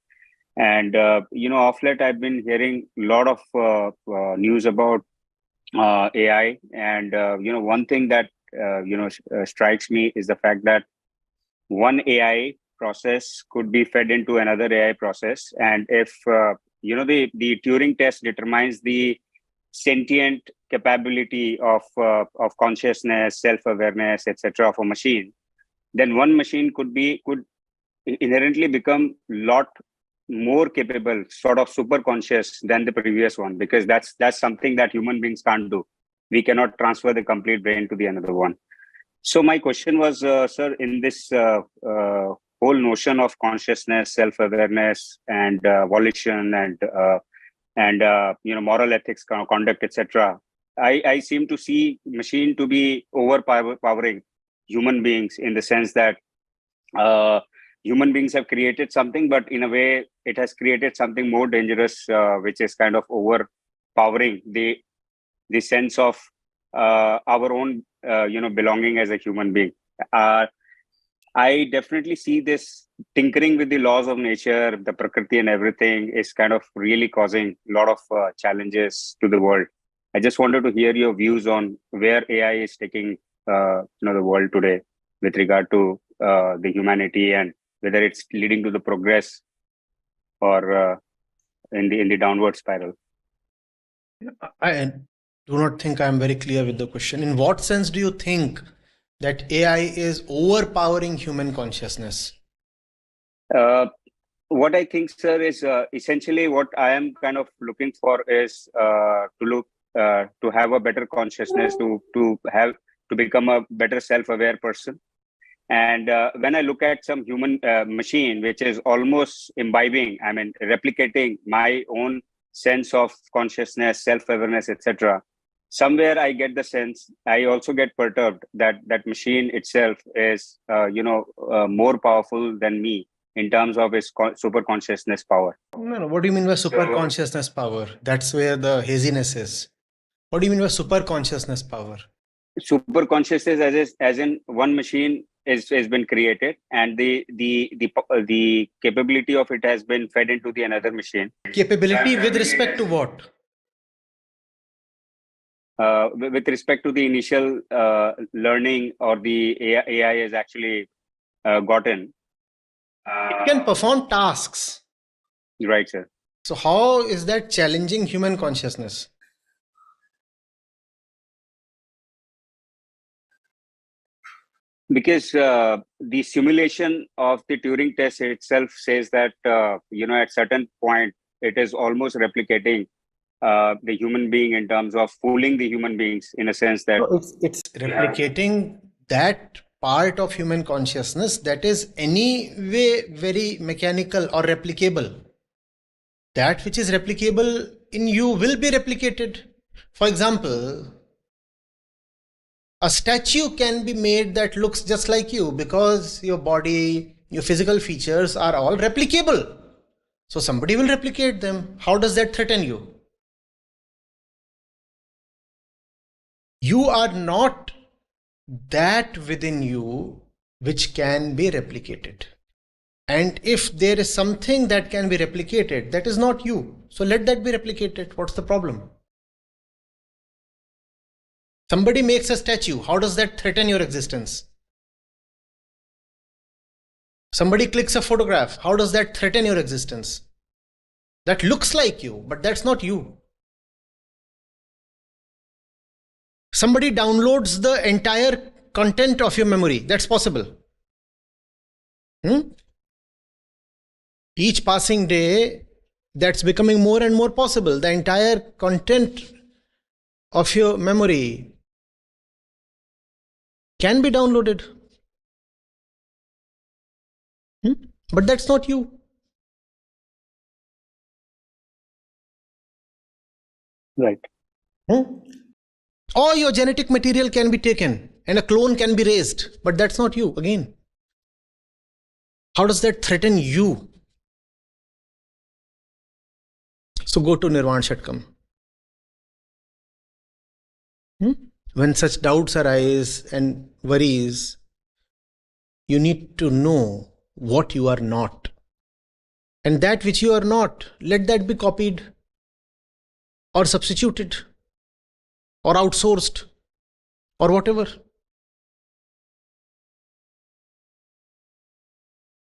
And, of late, I've been hearing a lot of news about AI. And, one thing that, strikes me is the fact that one AI process could be fed into another AI process. And if, the Turing test determines the sentient capability of consciousness, self-awareness, etc. of a machine, then one machine could inherently become a lot more capable, sort of super conscious than the previous one, because that's something that human beings can't do. We cannot transfer the complete brain to the another one. So my question was, sir, in this whole notion of consciousness, self-awareness, and volition, and moral ethics, conduct, etc., I seem to see machine to be overpowering human beings, in the sense that human beings have created something, but in a way it has created something more dangerous, which is kind of overpowering the sense of our own belonging as a human being. I definitely see this tinkering with the laws of nature, the Prakriti and everything is kind of really causing a lot of challenges to the world. I just wanted to hear your views on where AI is taking the world today with regard to the humanity, and whether it's leading to the progress or in the downward spiral. I do not think I am very clear with the question. In what sense do you think that AI is overpowering human consciousness? What I think, sir, is essentially what I am kind of looking for is to have a better consciousness, to become a better self-aware person. And when I look at some human machine, which is almost replicating my own sense of consciousness, self-awareness, etc., somewhere I get the sense, I also get perturbed that that machine itself is, more powerful than me in terms of its super consciousness power. No, no. What do you mean by super consciousness power? That's where the haziness is. What do you mean by super consciousness power? Super consciousness, as in one machine has been created, and the capability of it has been fed into the another machine. Capability with respect to what? With respect to the initial learning or the AI is actually gotten. It can perform tasks. Right, sir. So how is that challenging human consciousness? Because the simulation of the Turing test itself says that, at certain point, it is almost replicating the human being in terms of fooling the human beings, in a sense that it's replicating that part of human consciousness that is anyway very mechanical or replicable. That which is replicable in you will be replicated. For example, a statue can be made that looks just like you because your body, your physical features are all replicable. So somebody will replicate them. How does that threaten you? You are not that within you which can be replicated. And if there is something that can be replicated, that is not you. So let that be replicated. What's the problem? Somebody makes a statue. How does that threaten your existence? Somebody clicks a photograph. How does that threaten your existence? That looks like you, but that's not you. Somebody downloads the entire content of your memory. That's possible. Each passing day, that's becoming more and more possible. The entire content of your memory can be downloaded. But that's not you. right. All your genetic material can be taken and a clone can be raised, but that's not you again. How does that threaten you? So go to Nirvana Shatkam. When such doubts arise and worries, you need to know what you are not. And that which you are not, let that be copied or substituted or outsourced or whatever.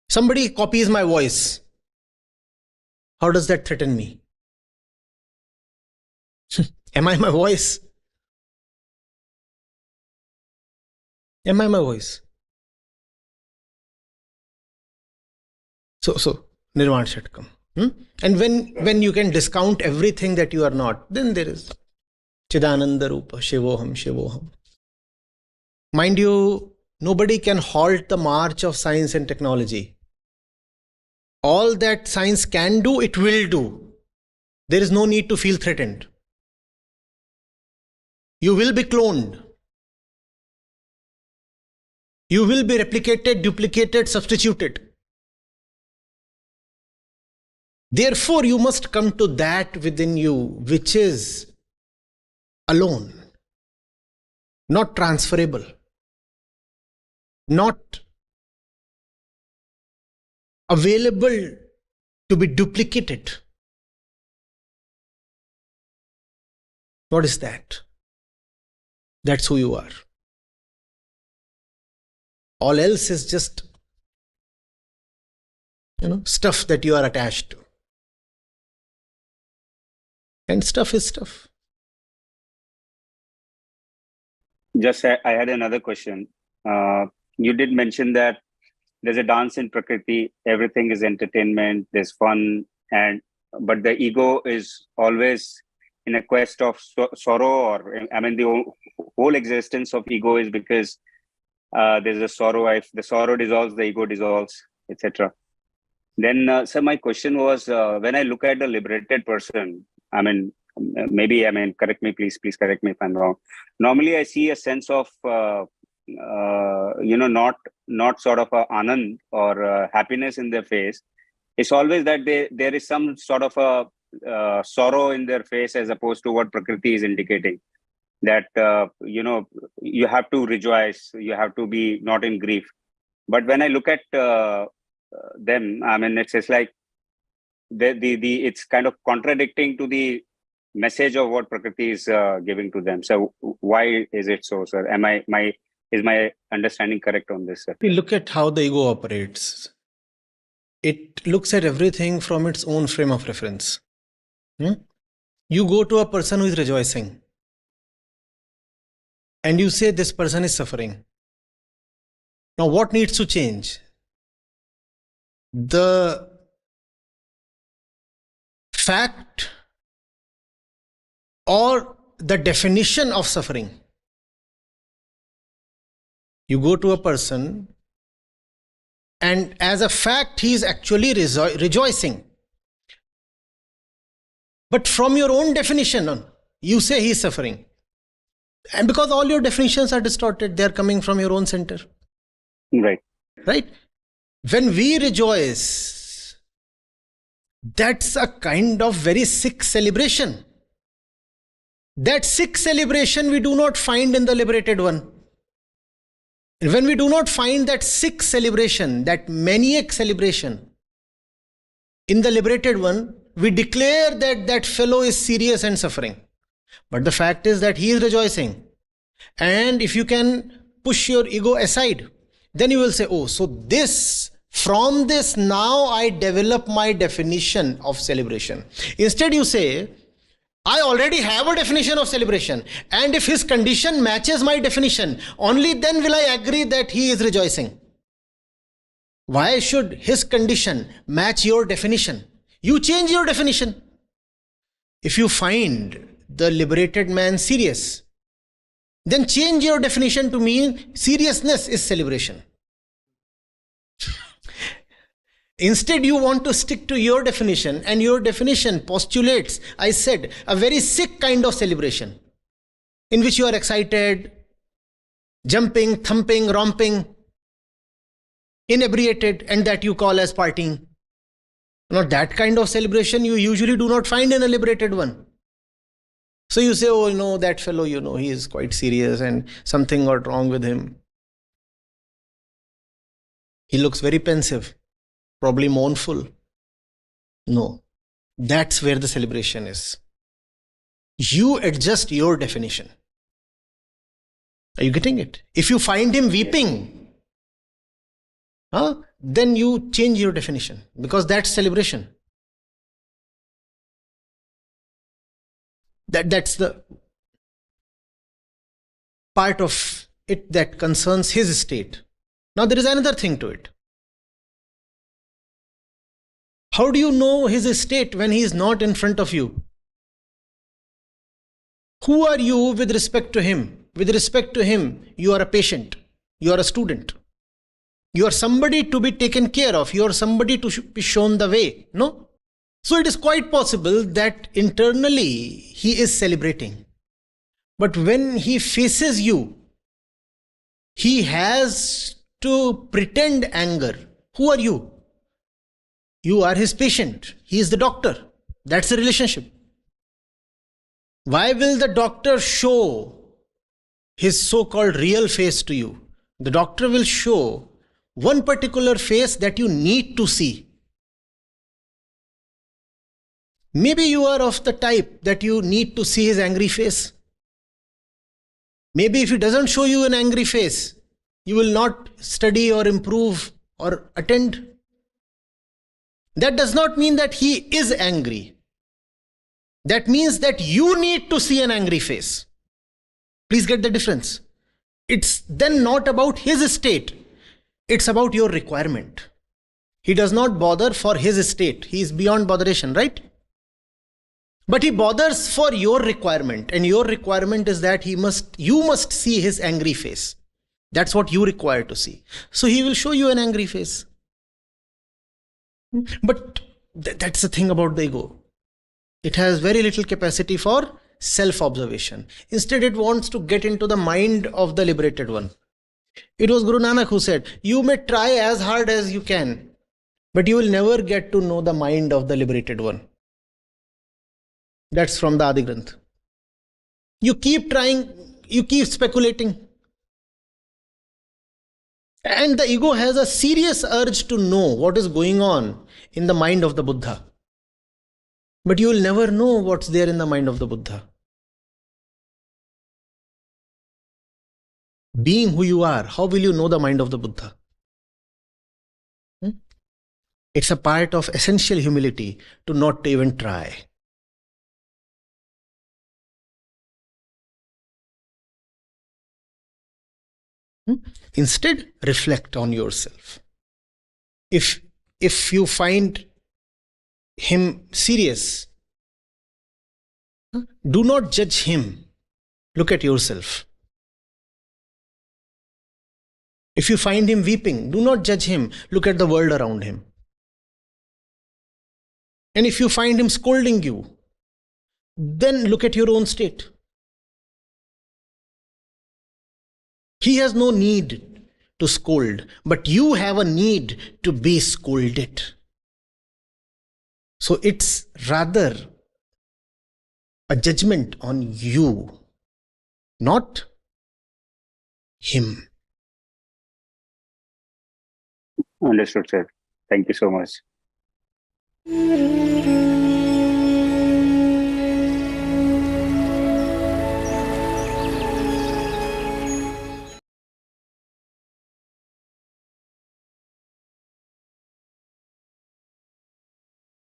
Somebody copies my voice. How does that threaten me? Am I my voice? Am I my voice? So Nirvana Shatkam. And when you can discount everything that you are not, then there is Chidananda Rupa, Shivoham, Shivoham. Mind you, nobody can halt the march of science and technology. All that science can do, it will do. There is no need to feel threatened. You will be cloned. You will be replicated, duplicated, substituted. Therefore, you must come to that within you which is alone, not transferable, not available to be duplicated. What is that? That's who you are. All else is just, stuff that you are attached to. And stuff is stuff. Just I had another question. You did mention that there's a dance in Prakriti. Everything is entertainment. There's fun, but the ego is always in a quest of sorrow. The whole existence of ego is because there's a sorrow. If the sorrow dissolves, the ego dissolves, etc. Then, sir, my question was, when I look at a liberated person, maybe, I mean, correct me, please correct me if I'm wrong. Normally, I see a sense of, not sort of a anand or happiness in their face. It's always that there is some sort of a sorrow in their face, as opposed to what Prakriti is indicating. That, you have to rejoice, you have to be not in grief. But when I look at them, I mean, it's like it's kind of contradicting to the message of what Prakriti is giving to them. So why is it so, sir? Is my understanding correct on this, sir? We look at how the ego operates. It looks at everything from its own frame of reference. You go to a person who is rejoicing and you say this person is suffering. Now what needs to change? The fact or the definition of suffering. You go to a person and as a fact he is actually rejoicing. But from your own definition, you say he is suffering. And because all your definitions are distorted, they are coming from your own center. Right. Right? When we rejoice, that's a kind of very sick celebration. That sick celebration we do not find in the liberated one. And when we do not find that sick celebration, that maniac celebration in the liberated one, we declare that that fellow is serious and suffering. But the fact is that he is rejoicing. And if you can push your ego aside, then you will say, oh, so from this now I develop my definition of celebration. Instead you say, I already have a definition of celebration, and if his condition matches my definition, only then will I agree that he is rejoicing. Why should his condition match your definition? You change your definition. If you find the liberated man serious, then change your definition to mean seriousness is celebration. Instead, you want to stick to your definition, and your definition postulates, I said, a very sick kind of celebration in which you are excited, jumping, thumping, romping, inebriated, and that you call as partying. Now, that kind of celebration you usually do not find in a liberated one. So you say, oh, that fellow, he is quite serious and something got wrong with him. He looks very pensive. Probably mournful. No, that's where the celebration is. You adjust your definition. Are you getting it? If you find him weeping, then you change your definition, because that's celebration. That's the part of it that concerns his state. Now there is another thing to it. How do you know his state when he is not in front of you? Who are you with respect to him? With respect to him, you are a patient. You are a student. You are somebody to be taken care of. You are somebody to be shown the way. No? So it is quite possible that internally he is celebrating. But when he faces you, he has to pretend anger. Who are you? You are his patient. He is the doctor. That's the relationship. Why will the doctor show his so-called real face to you? The doctor will show one particular face that you need to see. Maybe you are of the type that you need to see his angry face. Maybe if he doesn't show you an angry face, you will not study or improve or attend. That does not mean that he is angry. That means that you need to see an angry face. Please get the difference. It's then not about his state. It's about your requirement. He does not bother for his state. He is beyond botheration, right? But he bothers for your requirement. And your requirement is that you must see his angry face. That's what you require to see. So he will show you an angry face. But that's the thing about the ego. It has very little capacity for self-observation. Instead, it wants to get into the mind of the liberated one. It was Guru Nanak who said, you may try as hard as you can, but you will never get to know the mind of the liberated one. That's from the Adi Granth. You keep trying, you keep speculating. And the ego has a serious urge to know what is going on in the mind of the Buddha. But you will never know what's there in the mind of the Buddha. Being who you are, how will you know the mind of the Buddha? It's a part of essential humility to not even try. Instead, reflect on yourself. If you find him serious, do not judge him. Look at yourself. If you find him weeping, do not judge him. Look at the world around him. And if you find him scolding you, then look at your own state. He has no need to scold, but you have a need to be scolded. So it's rather a judgment on you, not him. Understood, sir. Thank you so much.